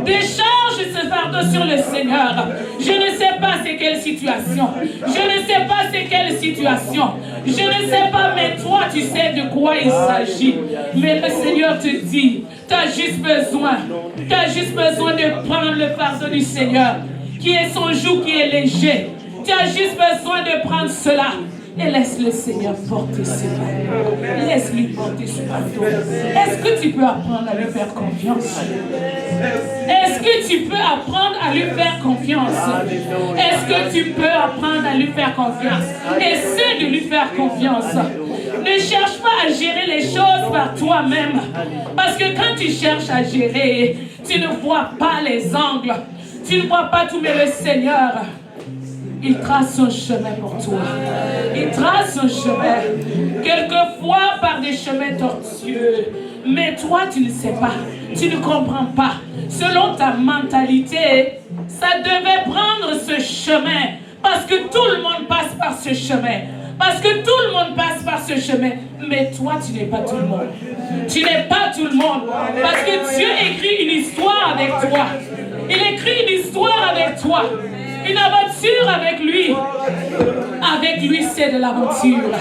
Décharge ce fardeau sur le Seigneur. Je ne sais pas c'est quelle situation. Je ne sais pas c'est quelle situation. Je ne sais pas, mais toi tu sais de quoi il s'agit. Mais le Seigneur te dit, tu as juste besoin de prendre le fardeau du Seigneur, qui est son joug, qui est léger. Tu as juste besoin de prendre cela. Et laisse le Seigneur porter ce fardeau. Laisse-lui porter ce fardeau. Est-ce que tu peux apprendre à lui faire confiance? Est-ce que tu peux apprendre à lui faire confiance? Est-ce que tu peux apprendre à lui faire confiance? Essaie de lui faire confiance. Ne cherche pas à gérer les choses par toi-même. Parce que quand tu cherches à gérer, tu ne vois pas les angles. Tu ne vois pas tout, mais le Seigneur, il trace son chemin pour toi. Il trace son chemin. Quelquefois par des chemins tortueux. Mais toi, tu ne sais pas. Tu ne comprends pas. Selon ta mentalité, ça devait prendre ce chemin. Parce que tout le monde passe par ce chemin. Parce que tout le monde passe par ce chemin. Mais toi, tu n'es pas tout le monde. Tu n'es pas tout le monde. Parce que Dieu écrit une histoire avec toi. Il écrit une histoire avec toi. Une aventure avec lui. Avec lui, c'est de l'aventure.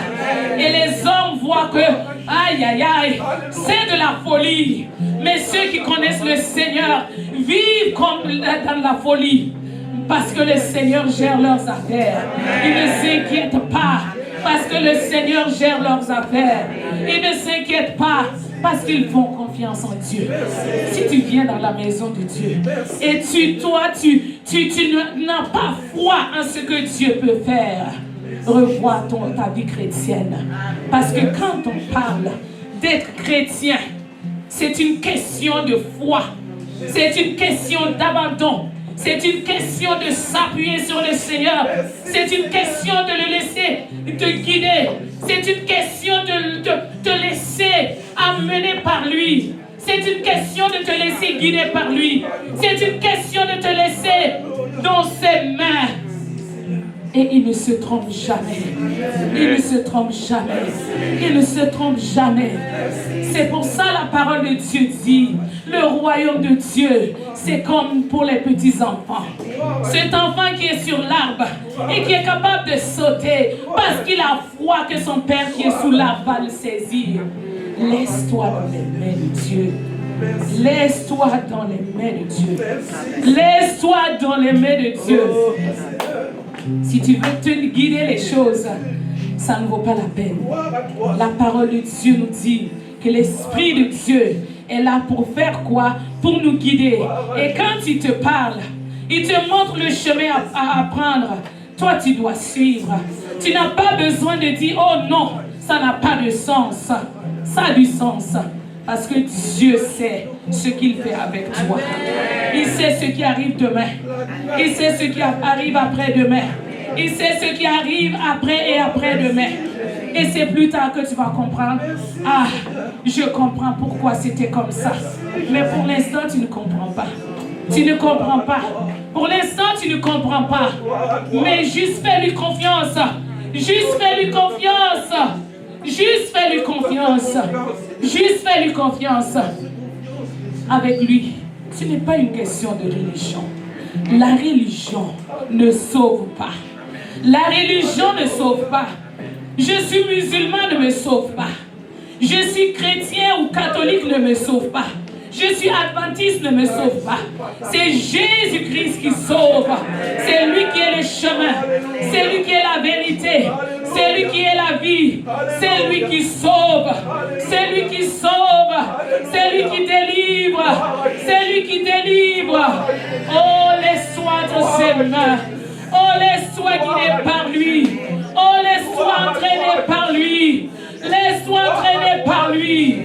Et les hommes voient que, aïe, aïe, aïe, c'est de la folie. Mais ceux qui connaissent le Seigneur vivent comme dans la folie. Parce que le Seigneur gère leurs affaires. Ils ne s'inquiètent pas. Parce que le Seigneur gère leurs affaires. Ils ne s'inquiètent pas. Parce qu'ils font confiance en Dieu. Si tu viens dans la maison de Dieu et tu n'as pas foi en ce que Dieu peut faire, revois ta vie chrétienne. Parce que quand on parle d'être chrétien, c'est une question de foi. C'est une question d'abandon. C'est une question de s'appuyer sur le Seigneur. C'est une question de le laisser te guider. C'est une question de te laisser amener par lui. C'est une question de te laisser guider par lui. C'est une question de te laisser dans ses mains. Et il ne se trompe jamais. Il ne se trompe jamais. Il ne se trompe jamais. C'est pour ça la parole de Dieu dit, le royaume de Dieu, c'est comme pour les petits enfants. Cet enfant qui est sur l'arbre et qui est capable de sauter parce qu'il a foi que son père qui est sous l'arbre va le saisir. Laisse-toi dans les mains de Dieu. Laisse-toi dans les mains de Dieu. Laisse-toi dans les mains de Dieu. Si tu veux te guider les choses, ça ne vaut pas la peine. La parole de Dieu nous dit que l'Esprit de Dieu est là pour faire quoi? Pour nous guider. Et quand il te parle, il te montre le chemin à prendre. Toi, tu dois suivre. Tu n'as pas besoin de dire, oh non, ça n'a pas de sens. Ça a du sens. Parce que Dieu sait ce qu'il fait avec toi. Il sait ce qui arrive demain. Il sait ce qui arrive après-demain. Il sait ce qui arrive après et après-demain. Et c'est plus tard que tu vas comprendre. Ah, je comprends pourquoi c'était comme ça. Mais pour l'instant, tu ne comprends pas. Tu ne comprends pas. Pour l'instant, tu ne comprends pas. Mais juste fais-lui confiance. Juste fais-lui confiance. Juste fais-lui confiance. Juste fais-lui confiance. Avec lui, ce n'est pas une question de religion. La religion ne sauve pas. La religion ne sauve pas. Je suis musulman, ne me sauve pas. Je suis chrétien ou catholique, ne me sauve pas. Je suis adventiste, ne me sauve pas. C'est Jésus-Christ qui sauve. C'est lui qui est le chemin. C'est lui qui est la vérité. C'est lui qui est la vie. C'est lui qui sauve. C'est lui qui sauve. C'est lui qui délivre. C'est lui qui délivre. Oh, laisse-toi entre ses mains. Oh, laisse-toi guider par lui. Oh, laisse-toi entraîner par lui. Laisse-toi entraîner par lui.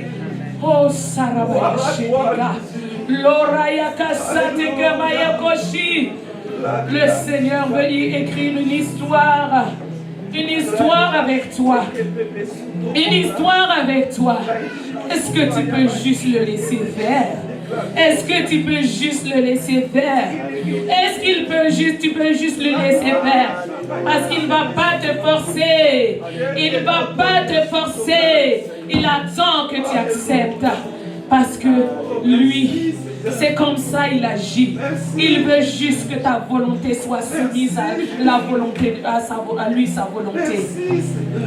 Oh, Sarabaya Shedika. Lorayaka Sateke Mayakoshi. Le Seigneur veut y écrire une histoire Une histoire avec toi. Une histoire avec toi. Est-ce que tu peux juste le laisser faire? Est-ce que tu peux juste le laisser faire? Est-ce qu'il peut juste, tu peux juste le laisser faire? Parce qu'il ne va pas te forcer. Il ne va pas te forcer. Il attend que tu acceptes. Parce que lui, c'est comme ça il agit. Il veut juste que ta volonté soit soumise à la volonté, à lui, sa volonté.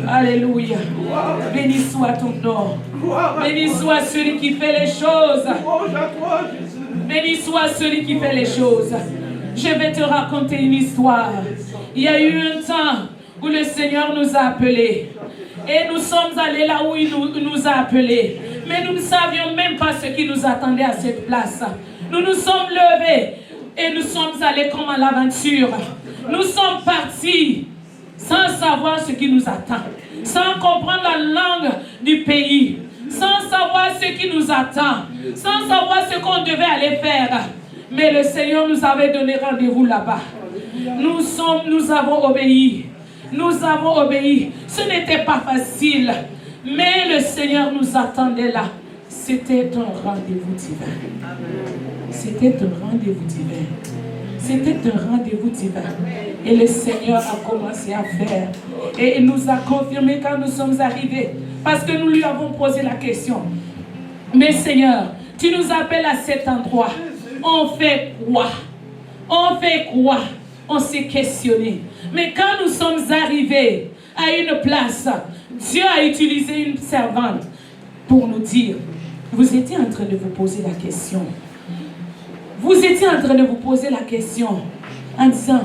Alléluia. Béni soit ton nom. Béni soit celui qui fait les choses. Béni soit celui qui fait les choses. Je vais te raconter une histoire. Il y a eu un temps où le Seigneur nous a appelés. Et nous sommes allés là où il nous a appelés. Mais nous ne savions même pas ce qui nous attendait à cette place. Nous nous sommes levés et nous sommes allés comme à l'aventure. Nous sommes partis sans savoir ce qui nous attend. Sans comprendre la langue du pays. Sans savoir ce qui nous attend. Sans savoir ce qu'on devait aller faire. Mais le Seigneur nous avait donné rendez-vous là-bas. Nous avons obéi. Nous avons obéi. Ce n'était pas facile. Mais le Seigneur nous attendait là. C'était un rendez-vous divin. C'était un rendez-vous divin. C'était un rendez-vous divin. Et le Seigneur a commencé à faire. Et il nous a confirmé quand nous sommes arrivés. Parce que nous lui avons posé la question. Mais Seigneur, tu nous appelles à cet endroit. On fait quoi? On fait quoi? On s'est questionné. Mais quand nous sommes arrivés à une place, Dieu a utilisé une servante pour nous dire, vous étiez en train de vous poser la question. Vous étiez en train de vous poser la question en disant,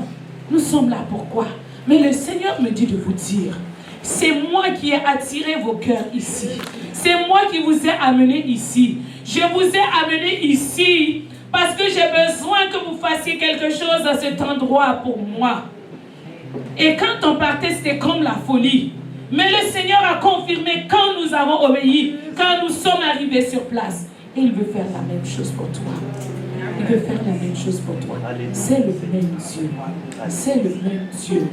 nous sommes là pourquoi? Mais le Seigneur me dit de vous dire, c'est moi qui ai attiré vos cœurs ici. C'est moi qui vous ai amené ici. Je vous ai amené ici parce que j'ai besoin que vous fassiez quelque chose à cet endroit pour moi. Et quand on partait, c'était comme la folie. Mais le Seigneur a confirmé quand nous avons obéi, quand nous sommes arrivés sur place. Et il veut faire la même chose pour toi. Il veut faire la même chose pour toi. C'est le même Dieu. C'est le même Dieu.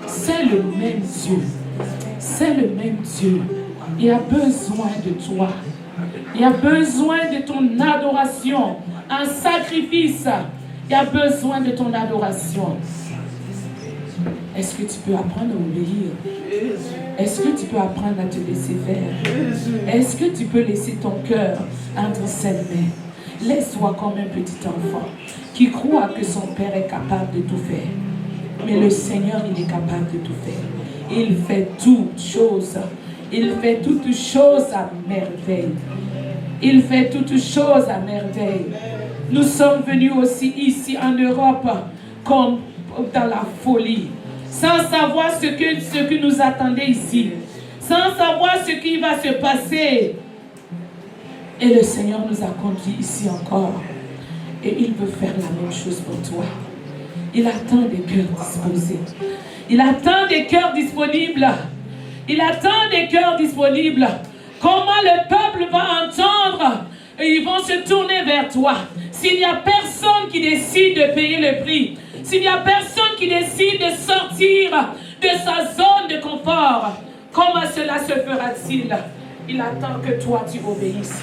C'est le même Dieu. C'est le même Dieu. Il a besoin de toi. Il a besoin de ton adoration. Un sacrifice. Il a besoin de ton adoration. Est-ce que tu peux apprendre à obéir? Est-ce que tu peux apprendre à te laisser faire? Est-ce que tu peux laisser ton cœur entre ses mains? Laisse-toi comme un petit enfant qui croit que son Père est capable de tout faire. Mais le Seigneur, il est capable de tout faire. Il fait toutes choses. Il fait toutes choses à merveille. Il fait toutes choses à merveille. Nous sommes venus aussi ici en Europe comme dans la folie. Sans savoir ce que nous attendait ici. Sans savoir ce qui va se passer. Et le Seigneur nous a conduits ici encore. Et il veut faire la même chose pour toi. Il attend des cœurs disposés. Il attend des cœurs disponibles. Il attend des cœurs disponibles. Comment le peuple va entendre? Et ils vont se tourner vers toi. S'il n'y a personne qui décide de payer le prix. S'il n'y a personne qui décide de sortir de sa zone de confort, comment cela se fera-t-il? Il attend que toi tu obéisses.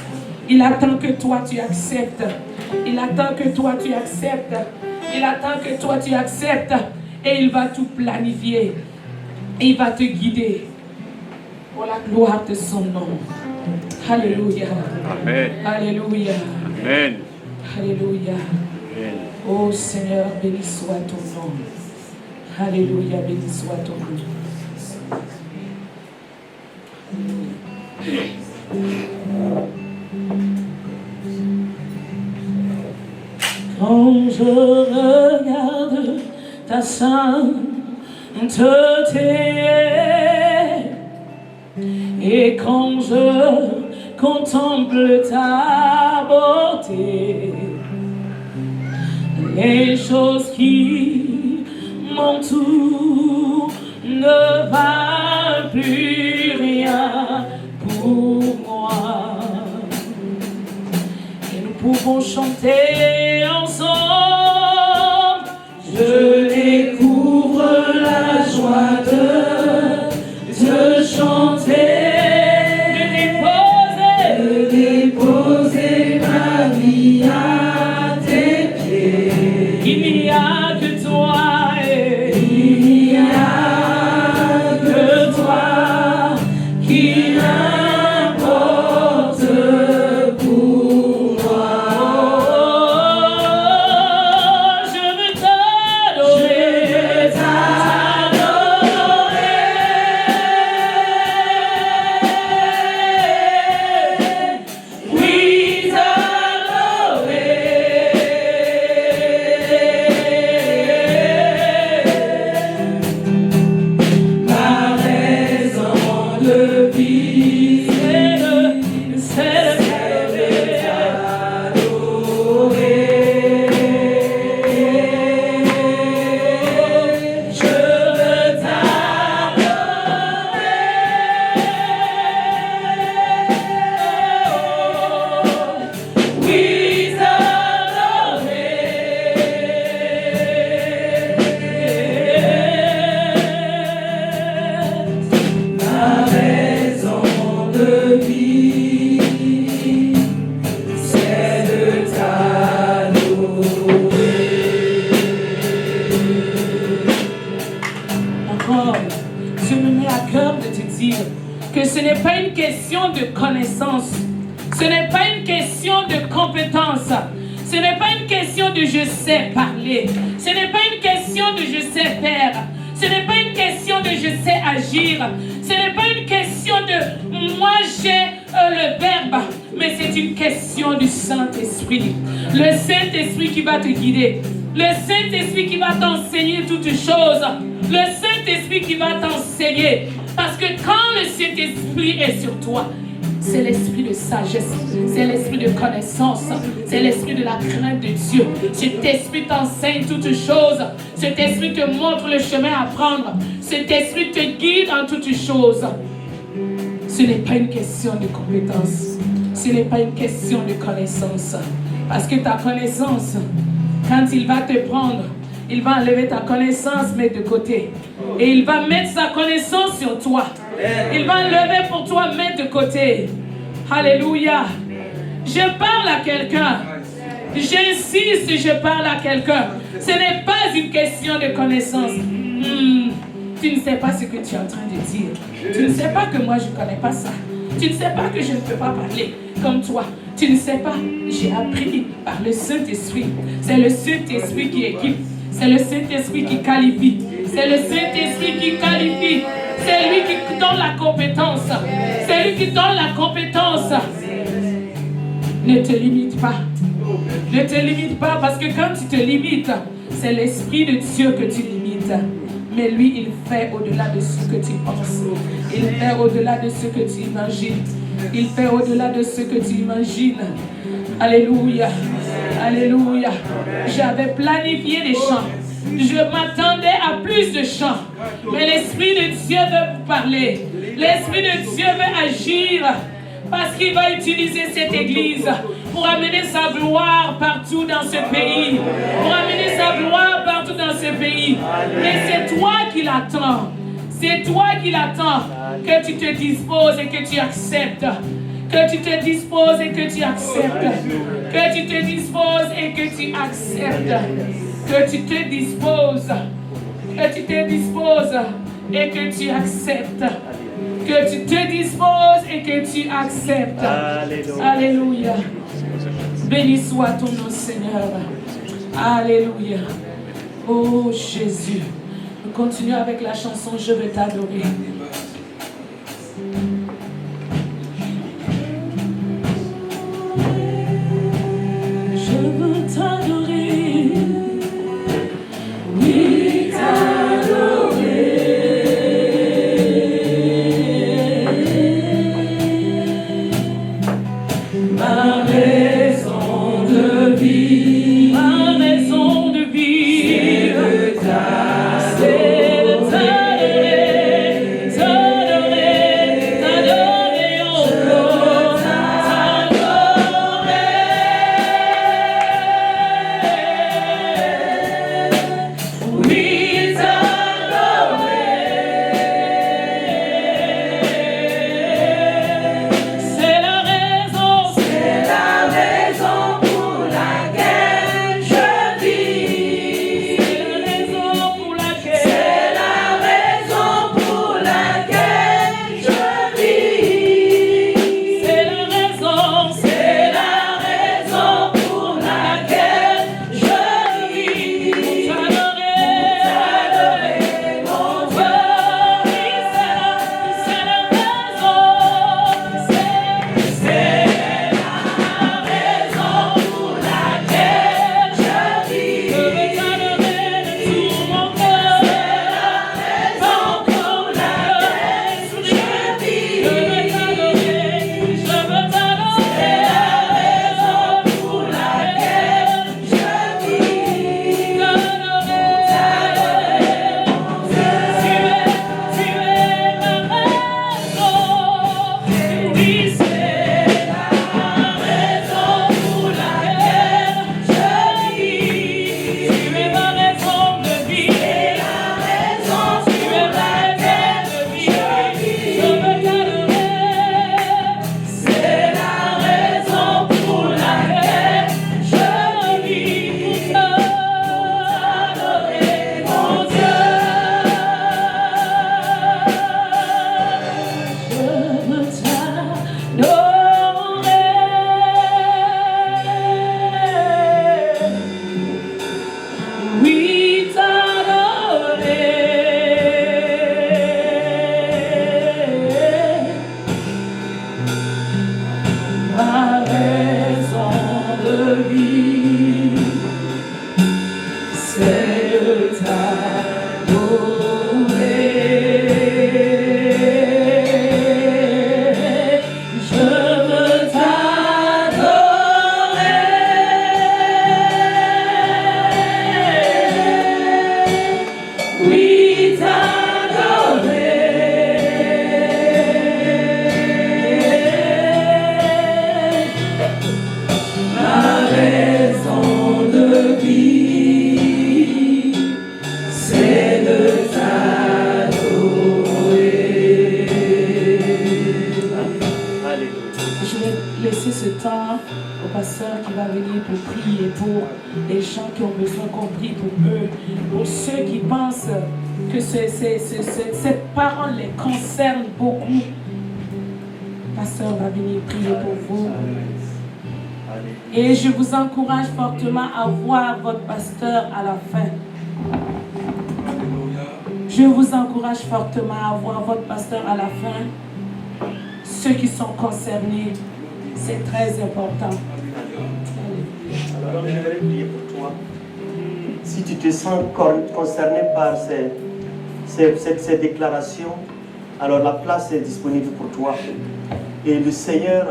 Il attend que toi tu acceptes. Il attend que toi tu acceptes. Il attend que toi tu acceptes. Et il va tout planifier. Et il va te guider pour la gloire de son nom. Alléluia. Amen. Alléluia. Amen. Alléluia. Amen. Oh Seigneur, béni soit ton nom. Alléluia, béni soit ton nom. Quand je regarde ta sainteté et quand je contemple ta beauté, les choses qui m'entourent ne valent plus rien pour moi. Et nous pouvons chanter ensemble. Je découvre la joie de n'est pas une question de compétence. Ce n'est pas une question de je sais parler. Ce n'est pas une question de je sais faire. Ce n'est pas une question de je sais agir. Ce n'est pas une question de moi j'ai le verbe. Mais c'est une question du Saint-Esprit. Le Saint-Esprit qui va te guider. Le Saint-Esprit qui va t'enseigner toutes choses. Le Saint-Esprit qui va t'enseigner. Parce que quand le Saint-Esprit est sur toi, c'est l'esprit de sagesse, c'est l'esprit de connaissance, c'est l'esprit de la crainte de Dieu. Cet esprit t'enseigne toutes choses. Cet esprit te montre le chemin à prendre. Cet esprit te guide en toutes choses. Ce n'est pas une question de compétence. Ce n'est pas une question de connaissance. Parce que ta connaissance, quand il va te prendre, il va enlever ta connaissance, mettre de côté. Et il va mettre sa connaissance sur toi. Il va enlever pour toi, mettre de côté. Alléluia. Je parle à quelqu'un. J'insiste, je parle à quelqu'un. Ce n'est pas une question de connaissance. Tu ne sais pas ce que tu es en train de dire. Tu ne sais pas que moi je ne connais pas ça. Tu ne sais pas que je ne peux pas parler comme toi. Tu ne sais pas. J'ai appris par le Saint-Esprit. C'est le Saint-Esprit qui équipe. C'est le Saint-Esprit qui qualifie. C'est le Saint-Esprit qui qualifie. C'est lui qui donne la compétence. C'est lui qui donne la compétence. Ne te limite pas. Ne te limite pas parce que quand tu te limites, c'est l'Esprit de Dieu que tu limites. Mais lui, il fait au-delà de ce que tu penses. Il fait au-delà de ce que tu imagines. Il fait au-delà de ce que tu imagines. Alléluia. Alléluia. J'avais planifié des chants. Je m'attendais à plus de chants. Mais l'Esprit de Dieu veut vous parler. L'Esprit de Dieu veut agir. Parce qu'il va utiliser cette église pour amener sa gloire partout dans ce pays. Pour amener sa gloire partout dans ce pays. Et c'est toi qui l'attends. C'est toi qui l'attends. Que tu te disposes et que tu acceptes. Que tu te disposes et que tu acceptes. Que tu te disposes et que tu acceptes. Que tu te disposes. Que tu te disposes et que tu acceptes. Que tu te disposes et que tu acceptes. Alléluia. Alléluia. Béni soit ton nom, Seigneur. Alléluia. Oh Jésus. Nous continuons avec la chanson Je veux t'adorer. Je veux t'adorer. Oui, t'adorer. Ma raison de vie, ma raison de vie, c'est de t'adorer, t'adorer, t'adorer encore, t'adorer. Oui, t'adorer. C'est la raison, c'est la maintenant au pasteur qui va venir pour prier pour les gens qui ont besoin qu'on prie pour eux, pour ceux qui pensent que cette parole les concerne beaucoup. Le pasteur va venir prier pour vous. Et je vous encourage fortement à voir votre pasteur à la fin. Je vous encourage fortement à voir votre pasteur à la fin. Ceux qui sont concernés, c'est très important. Alors, j'aimerais prier pour toi. Si tu te sens concerné par ces déclarations, alors la place est disponible pour toi. Et le Seigneur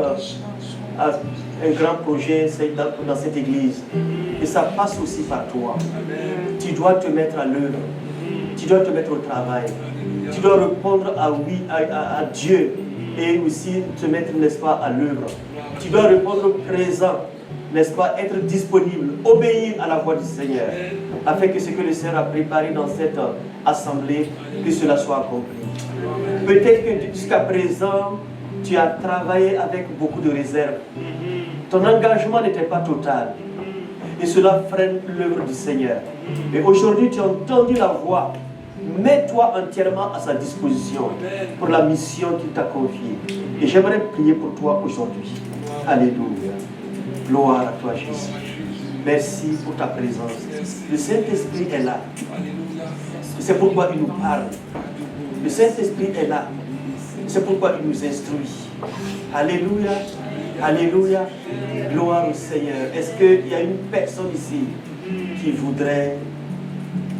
a un grand projet dans cette église. Et ça passe aussi par toi. Tu dois te mettre à l'œuvre. Tu dois te mettre au travail. Tu dois répondre à Dieu et aussi te mettre, n'est-ce pas, à l'œuvre. Tu dois répondre présent, n'est-ce pas, être disponible, obéir à la voix du Seigneur, afin que ce que le Seigneur a préparé dans cette assemblée, que cela soit accompli. Peut-être que jusqu'à présent, tu as travaillé avec beaucoup de réserve. Ton engagement n'était pas total. Et cela freine l'œuvre du Seigneur. Mais aujourd'hui, tu as entendu la voix. Mets-toi entièrement à sa disposition pour la mission qu'il t'a confiée. Et j'aimerais prier pour toi aujourd'hui. Alléluia. Gloire à toi, Jésus. Merci pour ta présence. Le Saint-Esprit est là. C'est pourquoi il nous parle. Le Saint-Esprit est là. C'est pourquoi il nous instruit. Alléluia. Alléluia. Gloire au Seigneur. Est-ce qu'il y a une personne ici qui voudrait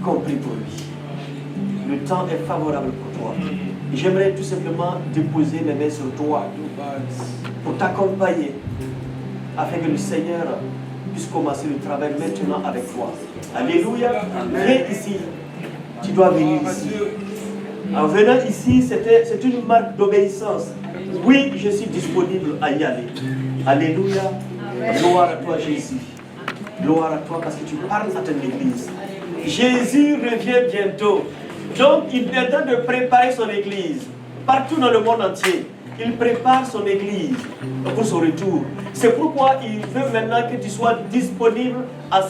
qu'on prie pour lui? Le temps est favorable pour toi. Et j'aimerais tout simplement déposer mes mains sur toi pour t'accompagner afin que le Seigneur puisse commencer le travail maintenant avec toi. Alléluia. Viens ici. Tu dois venir ici. En venant ici, c'est une marque d'obéissance. Oui, je suis disponible à y aller. Alléluia. Gloire à toi, Jésus. Gloire à toi parce que tu parles à ton église. Jésus revient bientôt. Donc, il est en train de préparer son église. Partout dans le monde entier, il prépare son église pour son retour. C'est pourquoi il veut maintenant que tu sois disponible à 100%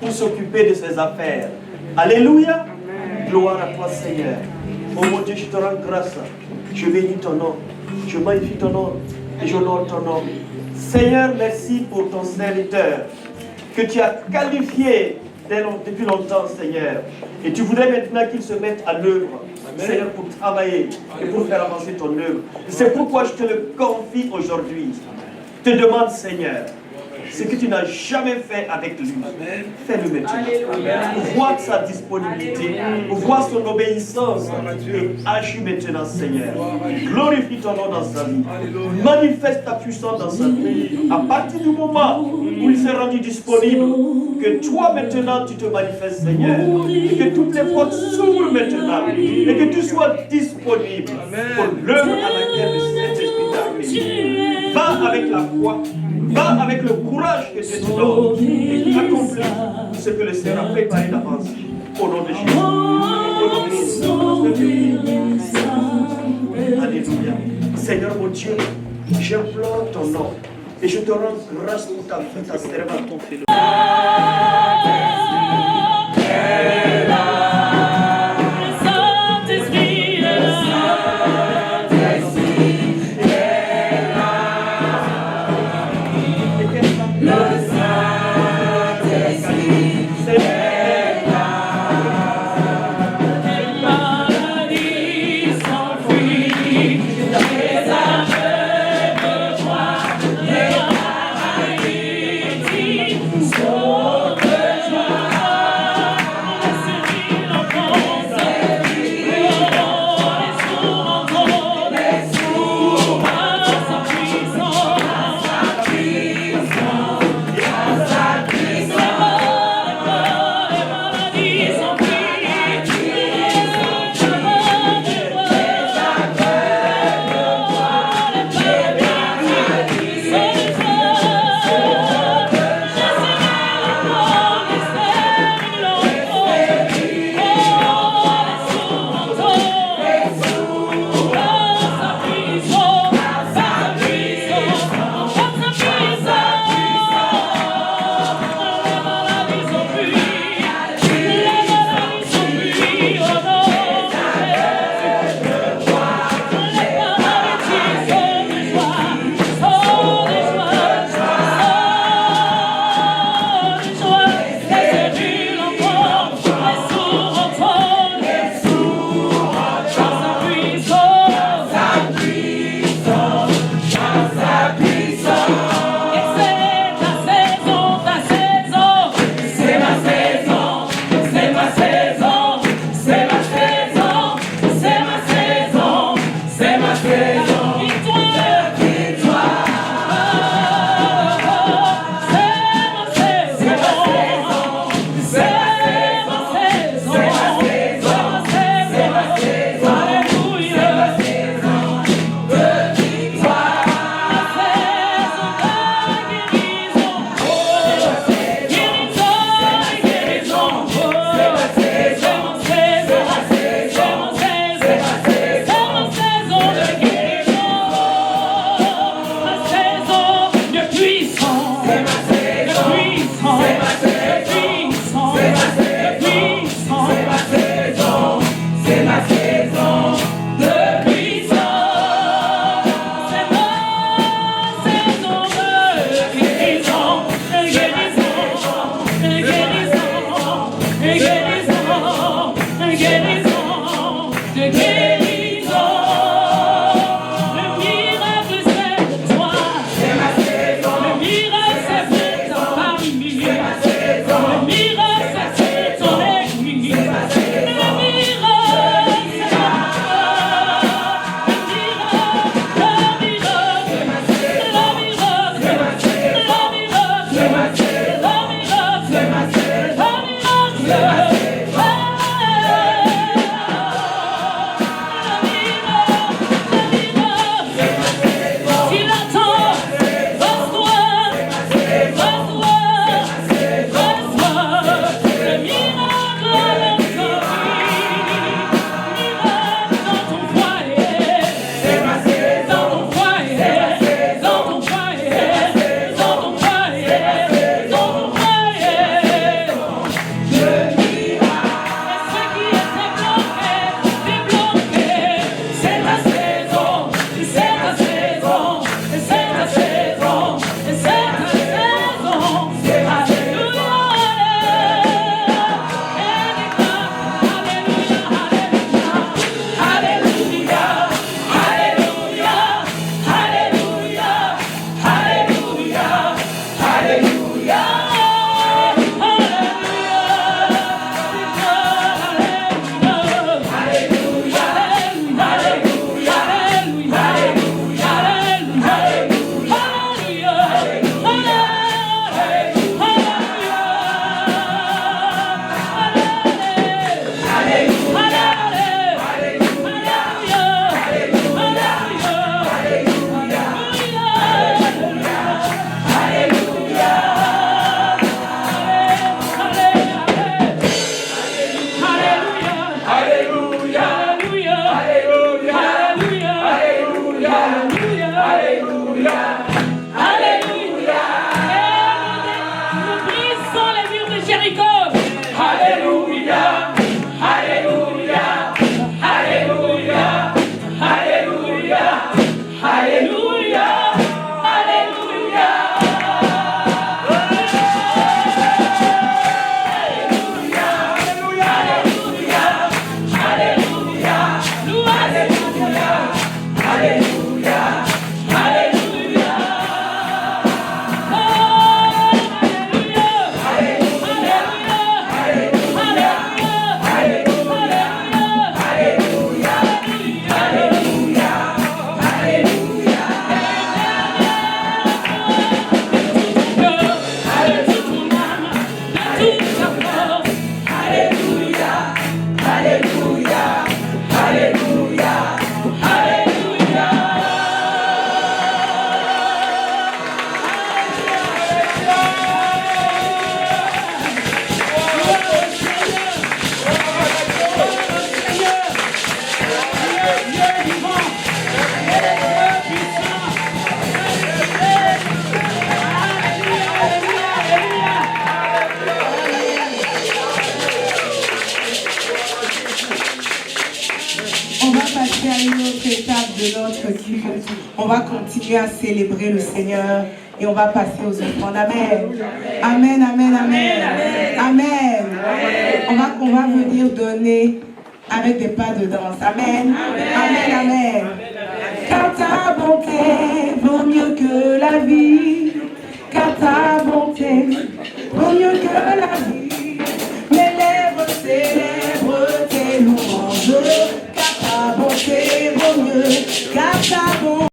pour s'occuper de ses affaires. Alléluia. Gloire à toi, Seigneur. Oh mon Dieu, je te rends grâce. Je bénis ton nom. Je magnifie ton nom. Et je honore ton nom. Seigneur, merci pour ton serviteur que tu as qualifié depuis longtemps, Seigneur. Et tu voudrais maintenant qu'il se mette à l'œuvre, Seigneur, pour travailler et pour faire avancer ton œuvre. C'est pourquoi je te le confie aujourd'hui. Je te demande, Seigneur, ce que tu n'as jamais fait avec lui, fais-le maintenant. Vois sa disponibilité, vois son obéissance et agis maintenant, Seigneur. Glorifie ton nom dans sa vie. Manifeste ta puissance dans sa vie. À partir du moment où il s'est rendu disponible, que toi maintenant tu te manifestes, Seigneur. Et que toutes les portes s'ouvrent maintenant. Et que tu sois disponible pour l'œuvre à laquelle le Saint-Esprit t'a appelé. Va avec la foi. Va avec le courage que Dieu te donne et accomplis ce que le Seigneur a préparé d'avance. Au nom de Jésus. Au nom de Jésus. Alléluia. Seigneur mon Dieu, j'implore ton nom et je te rends grâce pour ta servante, ton fils. On va continuer à célébrer le Seigneur et on va passer aux offrandes. Amen. Amen, amen, amen. Amen. On va venir donner avec des pas de danse. Amen. Amen, amen. Car ta bonté vaut mieux que la vie. Car ta bonté vaut mieux que la vie. Mes lèvres célèbrent tes louanges. Car ta bonté vaut mieux. Car ta bonté